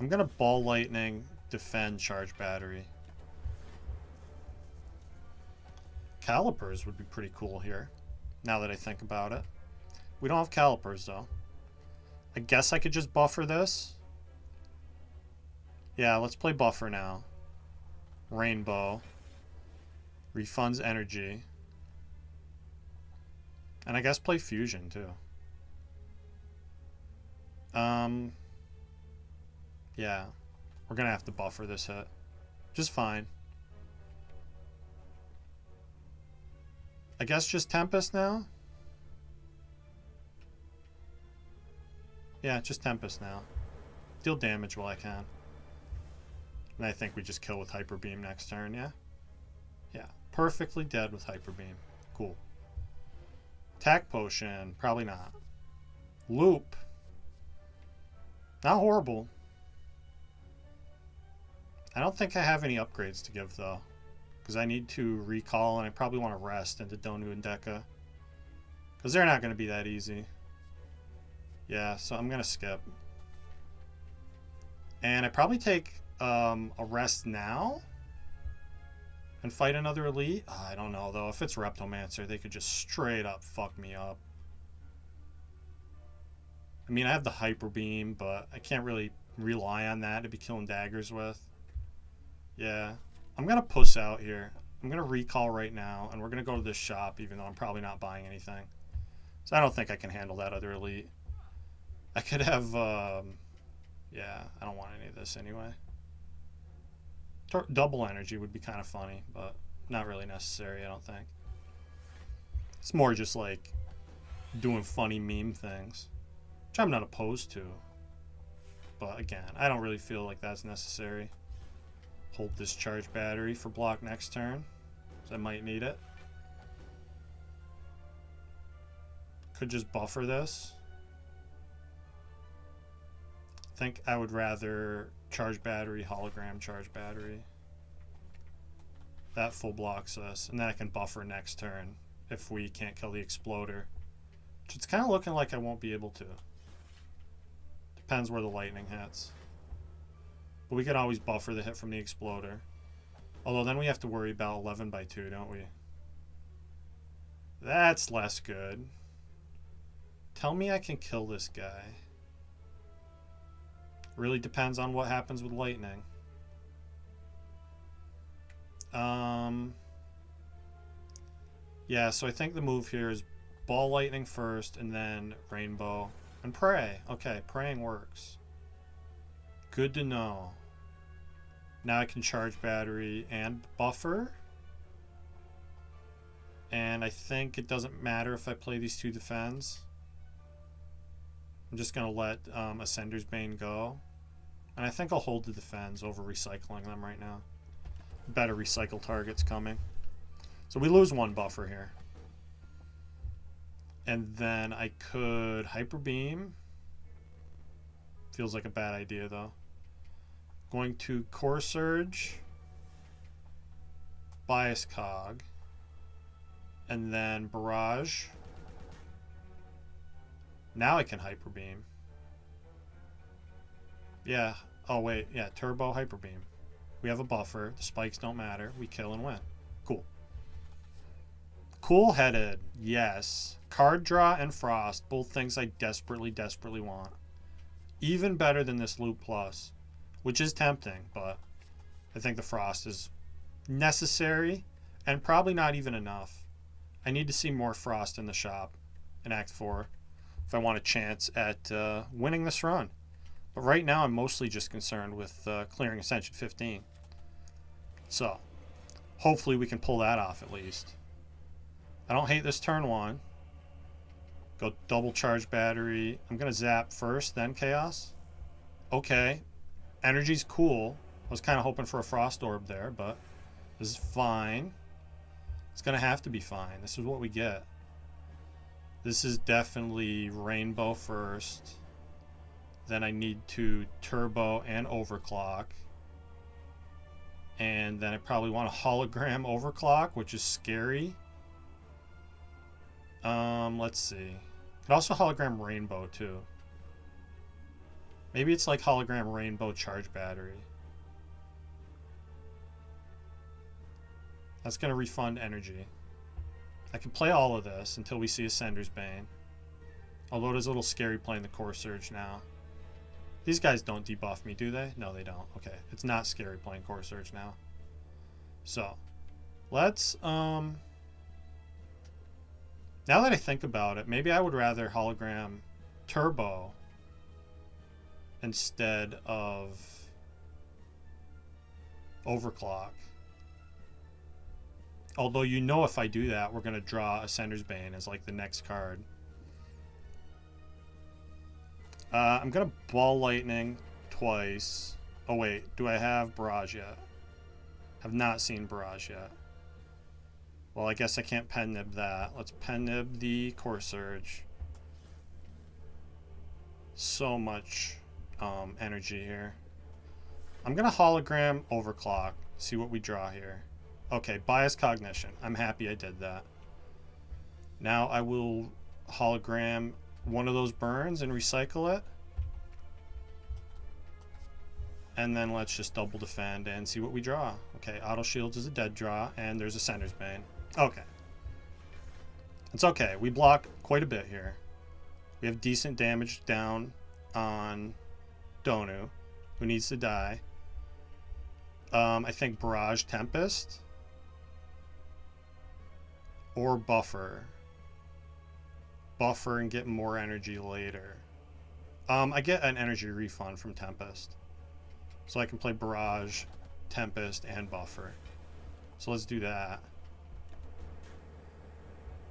I'm going to Ball Lightning, defend, charge battery. Calipers would be pretty cool here, now that I think about it. We don't have Calipers, though. I guess I could just buffer this. Yeah, let's play buffer now. Rainbow. Refunds energy. And I guess play fusion, too. Yeah. We're going to have to buffer this hit. Just fine. I guess just Tempest now? Yeah, just Tempest now. Deal damage while I can. And I think we just kill with Hyper Beam next turn, yeah? Yeah, perfectly dead with Hyper Beam. Cool. Attack Potion, probably not. Loop. Not horrible. I don't think I have any upgrades to give, though. Because I need to recall, and I probably want to rest into Donu and Deka. Because they're not going to be that easy. Yeah, so I'm going to skip. And I probably take a rest now? And fight another elite? I don't know, though. If it's Reptomancer, they could just straight up fuck me up. I mean, I have the Hyper Beam, but I can't really rely on that to be killing daggers with. Yeah. I'm going to puss out here. I'm going to recall right now, and we're going to go to this shop, even though I'm probably not buying anything. So I don't think I can handle that other elite. I could have, yeah, I don't want any of this anyway. Double energy would be kind of funny, but not really necessary, I don't think. It's more just like doing funny meme things, which I'm not opposed to. But again, I don't really feel like that's necessary. Hold this charge battery for block next turn, because I might need it. Could just buffer this. I think I would rather charge battery, hologram, charge battery. That full blocks us, and then I can buffer next turn if we can't kill the exploder. Which it's kind of looking like I won't be able to. Depends where the lightning hits. But we can always buffer the hit from the exploder. Although then we have to worry about 11 by 2, don't we? That's less good. Tell me I can kill this guy. Really depends on what happens with lightning. Yeah, so I think the move here is ball lightning first and then rainbow and pray. Okay, praying works. Good to know. Now I can charge battery and buffer. And I think it doesn't matter if I play these two defends. I'm just going to let Ascender's Bane go. And I think I'll hold the defends over recycling them right now. Better recycle targets coming. So we lose one buffer here. And then I could Hyper Beam. Feels like a bad idea though. Going to Core Surge. Bias Cog. And then Barrage. Now I can Hyper Beam. Yeah. Oh, wait. Yeah, Turbo Hyper Beam. We have a buffer. The spikes don't matter. We kill and win. Cool. Cool-headed. Yes. Card draw and Frost. Both things I desperately, desperately want. Even better than this Loop Plus. Which is tempting, but I think the Frost is necessary and probably not even enough. I need to see more Frost in the shop in Act 4 if I want a chance at winning this run. But right now I'm mostly just concerned with clearing Ascension 15. So hopefully we can pull that off at least. I don't hate this turn 1. Go double charge battery. I'm going to zap first, then Chaos. Okay. Energy's cool. I was kind of hoping for a Frost Orb there, but this is fine. It's going to have to be fine. This is what we get. This is definitely Rainbow first. Then I need to Turbo and Overclock. And then I probably want a Hologram Overclock, which is scary. Let's see. Could also Hologram Rainbow too. Maybe it's like Hologram Rainbow Charge Battery. That's going to refund energy. I can play all of this until we see Ascender's Bane. Although it is a little scary playing the Core Surge now. These guys don't debuff me, do they? No, they don't. Okay, it's not scary playing Core Surge now. So, let's, now that I think about it, maybe I would rather Hologram Turbo instead of Overclock. Although you know if I do that, we're going to draw Ascender's Bane as like the next card. I'm going to Ball Lightning twice. Oh wait, do I have Barrage yet? Have not seen Barrage yet. Well, I guess I can't Pen Nib that. Let's Pen Nib the Core Surge. So much energy here. I'm going to Hologram Overclock. See what we draw here. Okay, Bias Cognition. I'm happy I did that. Now I will Hologram one of those burns and recycle it. And then let's just double defend and see what we draw. Okay, Auto Shields is a dead draw, and there's Ascender's Bane. Okay. It's okay. We block quite a bit here. We have decent damage down on Donu, who needs to die. I think Barrage Tempest or Buffer. Buffer and get more energy later. I get an energy refund from Tempest. So I can play Barrage, Tempest, and Buffer. So let's do that.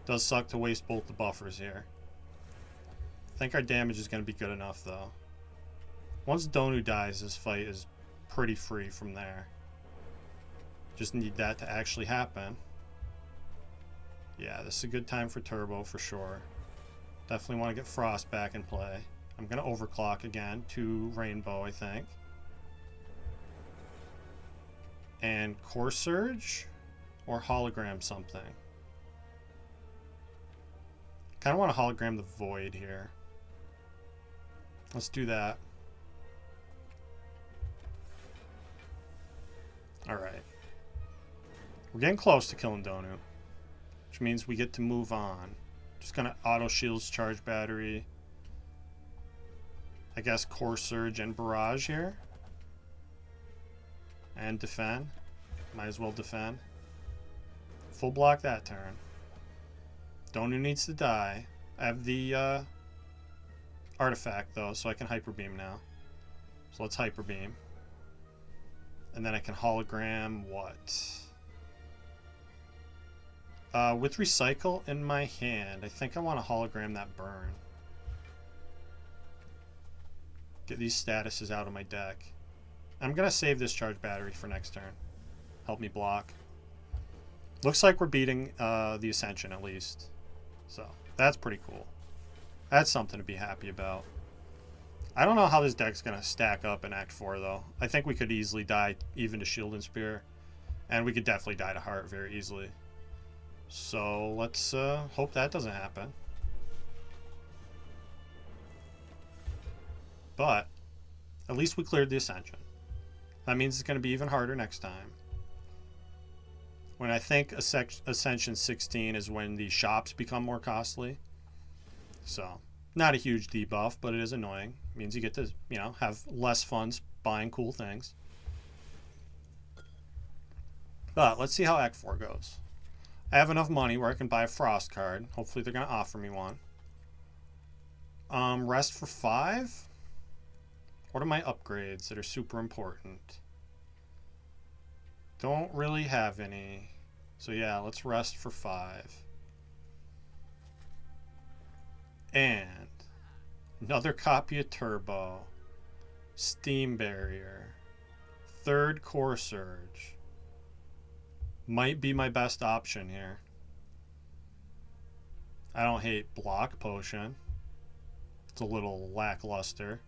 Does suck to waste both the buffers here. I think our damage is going to be good enough, though. Once Donu dies, this fight is pretty free from there. Just need that to actually happen. Yeah, this is a good time for Turbo for sure. Definitely want to get Frost back in play. I'm going to Overclock again to Rainbow, I think. And Core Surge or Hologram something. Kind of want to Hologram the Void here. Let's do that. Alright. We're getting close to killing Donu, which means we get to move on. Just gonna Auto Shields Charge Battery. I guess Core Surge and Barrage here. And defend. Might as well defend. Full block that turn. Donu needs to die. I have the artifact though, so I can Hyper Beam now. So let's Hyper Beam. And then I can Hologram what? With Recycle in my hand, I think I want to Hologram that Burn. Get these statuses out of my deck. I'm going to save this Charge Battery for next turn. Help me block. Looks like we're beating the Ascension at least. So, that's pretty cool. That's something to be happy about. I don't know how this deck's going to stack up in Act 4, though. I think we could easily die even to Shield and Spear. And we could definitely die to Heart very easily. So, let's hope that doesn't happen. But, at least we cleared the Ascension. That means it's going to be even harder next time. When I think Ascension 16 is when the shops become more costly. So, not a huge debuff, but it is annoying. It means you get to, you know, have less fun buying cool things. But let's see how Act 4 goes. I have enough money where I can buy a Frost card. Hopefully they're going to offer me one. Rest for 5? What are my upgrades that are super important? Don't really have any. So yeah, let's rest for 5. And another copy of Turbo. Steam Barrier. 3rd Core Surge. Might be my best option here. I don't hate Block Potion. It's a little lackluster.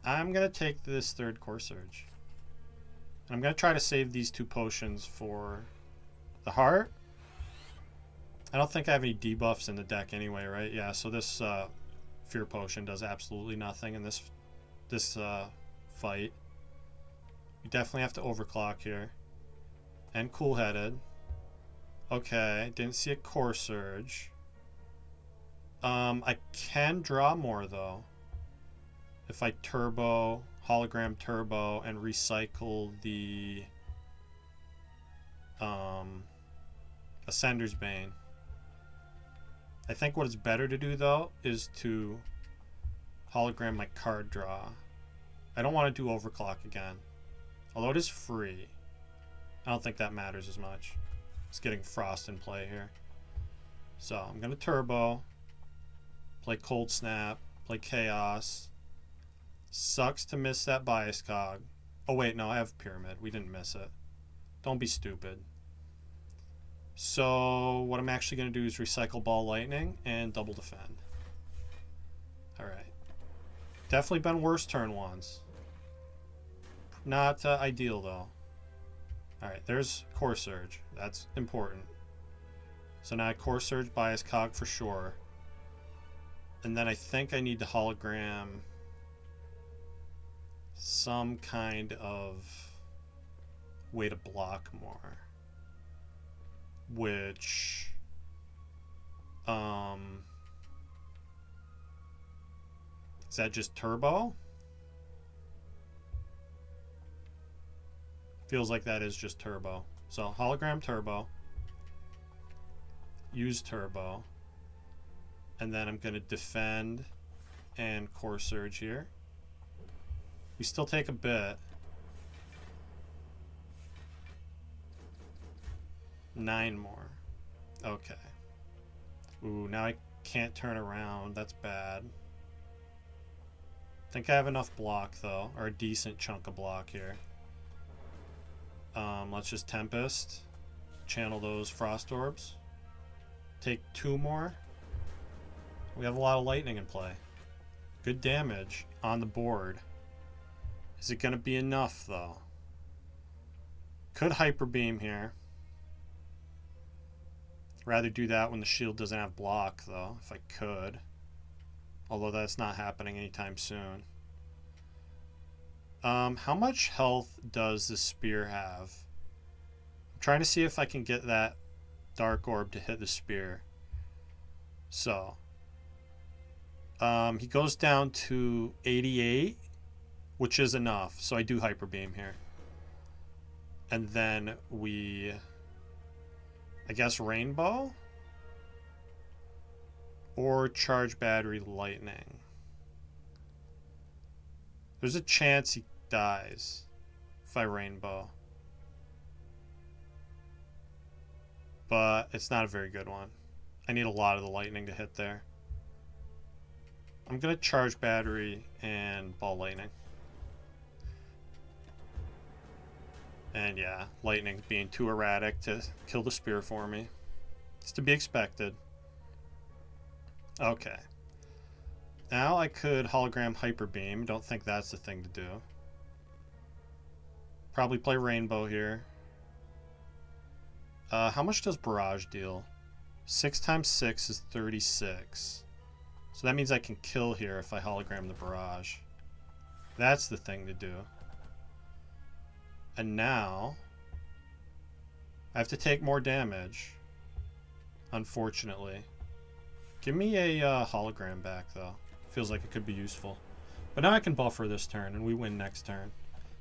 I'm going to take this 3rd Core Surge. I'm going to try to save these 2 potions for the heart. I don't think I have any debuffs in the deck anyway, right? Yeah, so this Fear Potion does absolutely nothing in this fight. You definitely have to overclock here. And Cool-Headed. Okay, didn't see a Core Surge. I can draw more, though. If I Turbo, Hologram Turbo, and recycle the Ascender's Bane. I think what is better to do, though, is to hologram my card draw. I don't want to do overclock again. Although it is free. I don't think that matters as much. It's getting Frost in play here. So I'm going to Turbo. Play Cold Snap. Play Chaos. Sucks to miss that Bias Cog. Oh wait, no, I have Pyramid. We didn't miss it. Don't be stupid. So what I'm actually going to do is recycle Ball Lightning and double defend. Alright. Definitely been worse turn ones. Not ideal though. Alright, there's Core Surge. That's important. So now I Core Surge Bias Cog for sure. And then I think I need to hologram some kind of way to block more. Which is that just Turbo? Feels like that is just Turbo. So hologram Turbo. Use Turbo. And then I'm going to defend and Core Surge here. We still take a bit. 9 more. Okay. Ooh, now I can't turn around. That's bad. Think I have enough block, though. Or a decent chunk of block here. Let's just Tempest. Channel those Frost Orbs. Take 2 more. We have a lot of lightning in play. Good damage on the board. Is it going to be enough, though? Could Hyper Beam here. Rather do that when the shield doesn't have block, though, if I could. Although that's not happening anytime soon. How much health does the spear have? I'm trying to see if I can get that Dark Orb to hit the spear. So, he goes down to 88, which is enough. So I do Hyper Beam here. And then we, I guess, Rainbow? Or Charge Battery Lightning. There's a chance he dies if I Rainbow. But it's not a very good one. I need a lot of the lightning to hit there. I'm going to Charge Battery and Ball Lightning. And yeah, lightning being too erratic to kill the spear for me. It's to be expected. Okay. Now I could hologram Hyper Beam. Don't think that's the thing to do. Probably play Rainbow here. How much does Barrage deal? 6 times 6 is 36. So that means I can kill here if I hologram the Barrage. That's the thing to do. And now I have to take more damage, unfortunately. Give me a hologram back, though. Feels like it could be useful. But now I can buffer this turn, and we win next turn.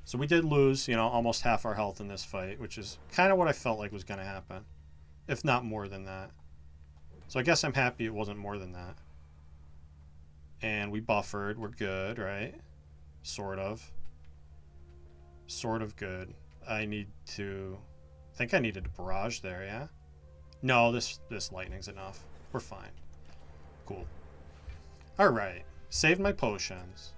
So we did lose, you know, almost half our health in this fight, which is kind of what I felt like was going to happen, if not more than that. So I guess I'm happy it wasn't more than that. And we buffered. We're good, right? Sort of. Sort of good. I think I needed a barrage there, yeah? No, this lightning's enough. We're fine. Cool. Alright. Saved my potions.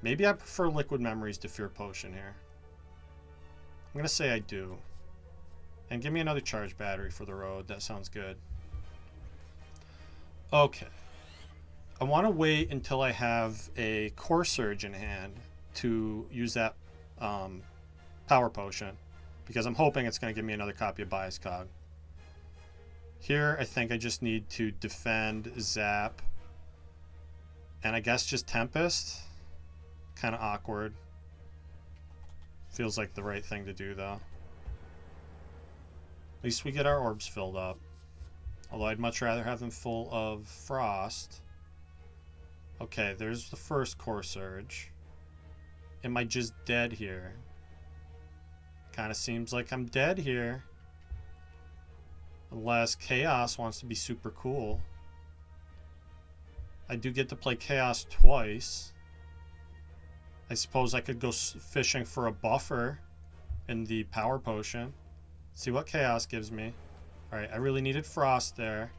Maybe I prefer liquid memories to fear potion here. I'm going to say I do. And give me another charge battery for the road. That sounds good. Okay. I want to wait until I have a core surge in hand to use that power potion, because I'm hoping it's going to give me another copy of Bias Cog. Here, I think I just need to defend, zap, and I guess just Tempest. Kind of awkward. Feels like the right thing to do, though. At least we get our orbs filled up. Although I'd much rather have them full of frost. Okay, there's the first core surge. Am I just dead here? Kind of seems like I'm dead here. Unless Chaos wants to be super cool. I do get to play Chaos twice. I suppose I could go fishing for a buffer in the power potion. See what Chaos gives me. Alright, I really needed Frost there.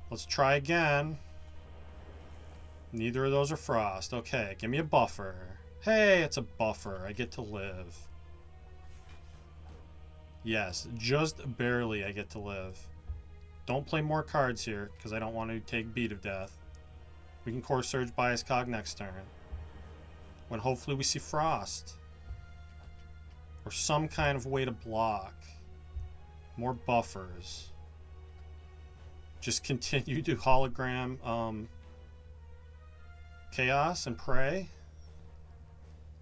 Let's try again. Neither of those are Frost. Okay, give me a buffer. Hey, it's a buffer. I get to live. Yes, just barely I get to live. Don't play more cards here, because I don't want to take Beat of Death. We can Core Surge Bias Cog next turn, when hopefully we see Frost. Or some kind of way to block. More buffers. Just continue to hologram Chaos and pray.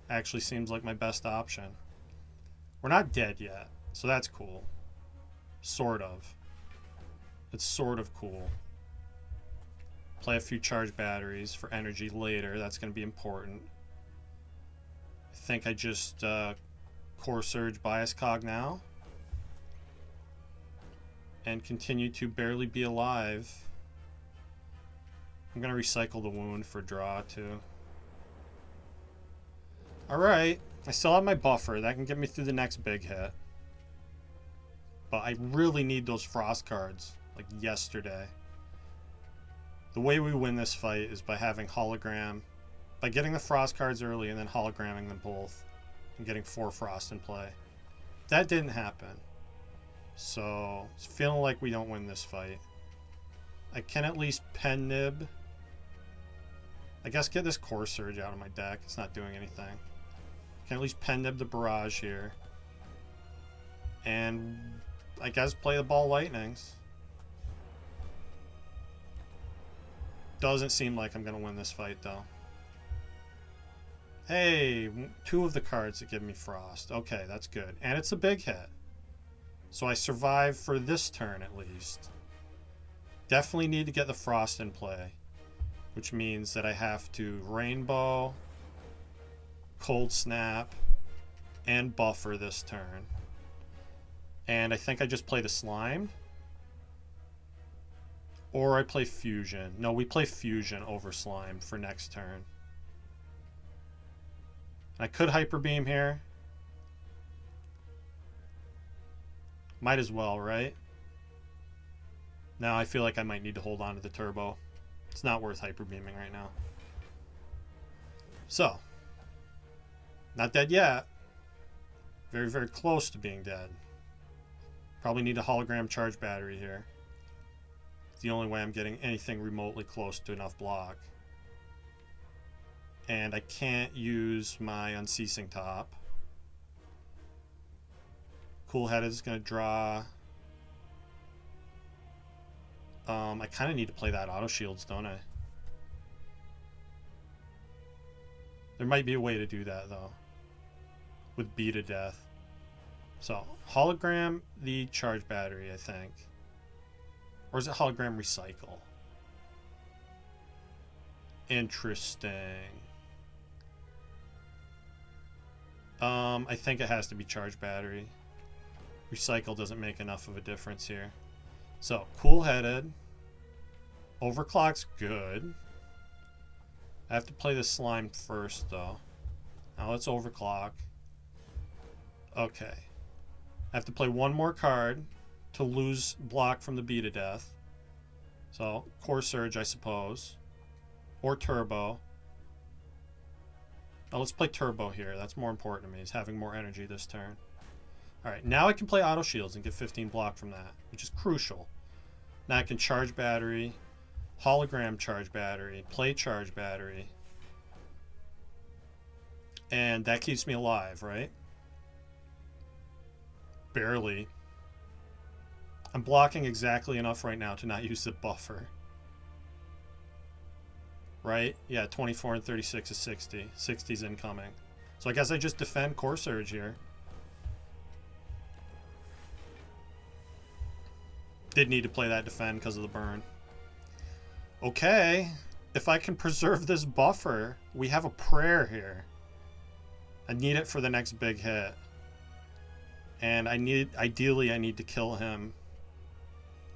Actually seems like my best option. We're not dead yet, so that's cool. Sort of. It's sort of cool. Play a few charge batteries for energy later. That's going to be important. I think I just Core Surge Bias Cog now. And continue to barely be alive. I'm going to recycle the wound for draw too. Alright, I still have my buffer. That can get me through the next big hit. But I really need those Frost cards, like yesterday. The way we win this fight is by having hologram, by getting the Frost cards early and then hologramming them both, and getting 4 Frost in play. That didn't happen. So, it's feeling like we don't win this fight. I can at least pen nib. I guess get this Core Surge out of my deck. It's not doing anything. I can at least pen nib the barrage here. And I guess play the Ball Lightnings. Doesn't seem like I'm going to win this fight, though. Hey, 2 of the cards that give me Frost. Okay, that's good. And it's a big hit. So I survive for this turn, at least. Definitely need to get the Frost in play. Which means that I have to Rainbow, Cold Snap, and Buffer this turn. And I think I just play the Slime. Or I play Fusion. No, we play Fusion over Slime for next turn. I could Hyper Beam here. Might as well, right? Now I feel like I might need to hold on to the Turbo. It's not worth Hyper Beaming right now. So. Not dead yet. Very, very close to being dead. Probably need a hologram charge battery here. It's the only way I'm getting anything remotely close to enough block. And I can't use my Unceasing Top. Cool Headed is going to draw. I kind of need to play that Auto Shields, don't I? There might be a way to do that, though. With Beat of Death. So, hologram the charge battery, I think. Or is it hologram recycle? Interesting. I think it has to be charged battery. Recycle doesn't make enough of a difference here. So, cool-headed. Overclock's good. I have to play the slime first, though. Now let's overclock. Okay. I have to play one more card to lose block from the Beta Death. So, Core Surge, I suppose. Or Turbo. Now let's play Turbo here. That's more important to me, is having more energy this turn. Alright, now I can play Auto Shields and get 15 block from that, which is crucial. Now I can charge battery, hologram charge battery, play charge battery. And that keeps me alive, right? Barely. I'm blocking exactly enough right now to not use the buffer. Right? Yeah, 24 and 36 is 60. 60's incoming. So I guess I just defend Core Surge here. Did need to play that defend because of the burn. Okay. If I can preserve this buffer, we have a prayer here. I need it for the next big hit. And ideally I need to kill him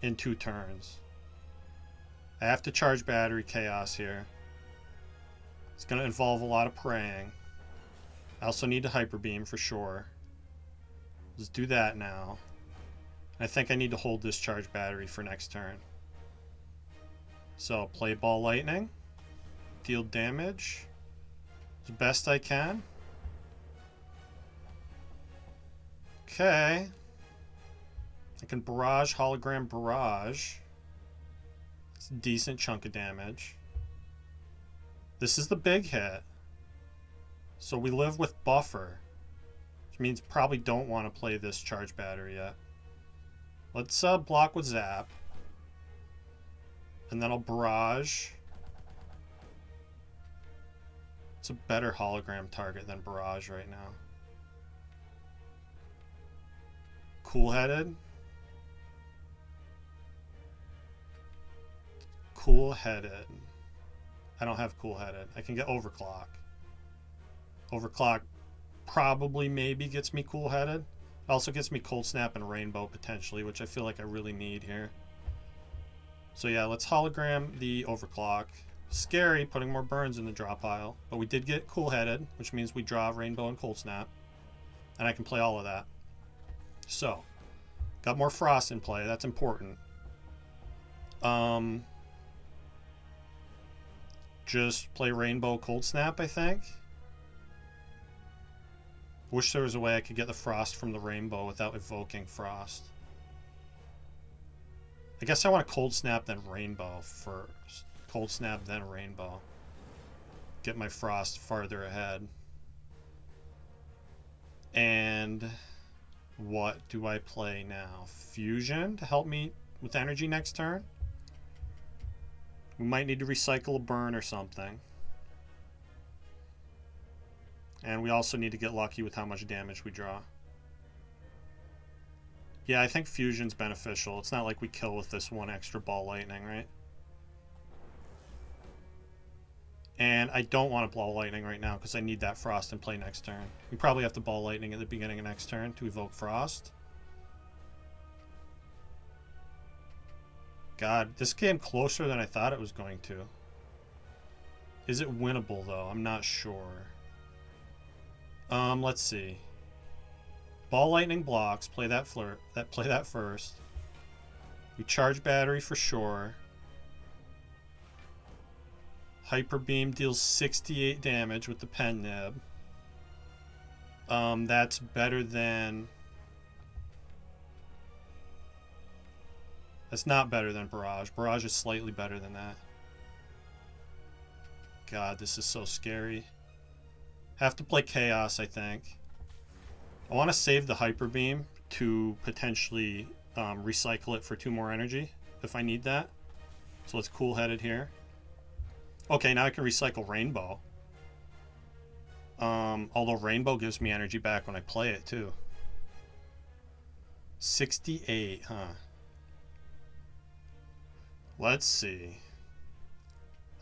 in 2 turns. I have to charge battery chaos here. It's going to involve a lot of praying. I also need to hyper beam for sure. Let's do that now. I think I need to hold this charge battery for next turn. So play ball lightning. Deal damage as best I can. Okay. I can barrage, hologram barrage. It's a decent chunk of damage. This is the big hit. So we live with buffer. Which means probably don't want to play this charge battery yet. Let's block with zap. And then I'll barrage. It's a better hologram target than barrage right now. Cool-headed. Cool-headed. I don't have cool-headed. I can get overclock. Overclock probably maybe gets me cool-headed. It also gets me cold snap and rainbow potentially, which I feel like I really need here. So yeah, let's hologram the overclock. Scary putting more burns in the draw pile, but we did get cool-headed, which means we draw rainbow and cold snap, and I can play all of that. So, got more frost in play. That's important. Just play rainbow cold snap, I think. Wish there was a way I could get the frost from the rainbow without evoking frost. I guess I want to cold snap then rainbow first. Cold snap then rainbow. Get my frost farther ahead. And what do I play now? Fusion to help me with energy next turn? We might need to recycle a burn or something. And we also need to get lucky with how much damage we draw. Yeah, I think fusion's beneficial. It's not like we kill with this one extra ball lightning, right? And I don't want to ball lightning right now because I need that frost in play next turn. We probably have to ball lightning at the beginning of next turn to evoke frost. God, this came closer than I thought it was going to. Is it winnable though? I'm not sure. Let's see. Ball lightning blocks. Play that play that first. We charge battery for sure. Hyper beam deals 68 damage with the pen nib. That's better than. That's not better than barrage. Barrage is slightly better than that. God, this is so scary. Have to play chaos, I think. I want to save the hyper beam to potentially recycle it for 2 more energy if I need that. So let's cool-headed here. Okay, now I can recycle rainbow. Although rainbow gives me energy back when I play it too. 68, huh? Let's see.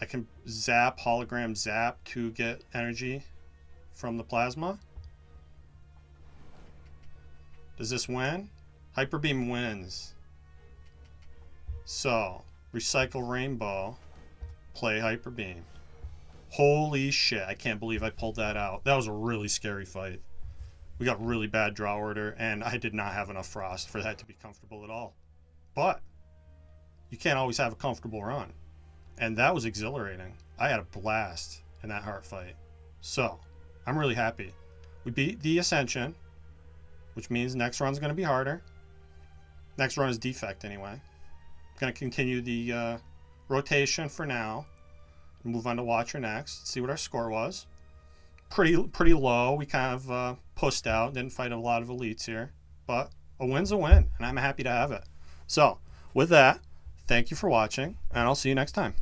I can zap, hologram zap to get energy from the plasma. Does this win? Hyper Beam wins. So, recycle Rainbow, play Hyper Beam. Holy shit, I can't believe I pulled that out. That was a really scary fight. We got really bad draw order, and I did not have enough Frost for that to be comfortable at all. But you can't always have a comfortable run. And that was exhilarating. I had a blast in that heart fight. So, I'm really happy. We beat the Ascension, which means next run's going to be harder. Next run is Defect anyway. Going to continue the rotation for now. Move on to Watcher next. See what our score was. Pretty low. We kind of pushed out. Didn't fight a lot of elites here. But a win's a win, and I'm happy to have it. So, with that, thank you for watching, and I'll see you next time.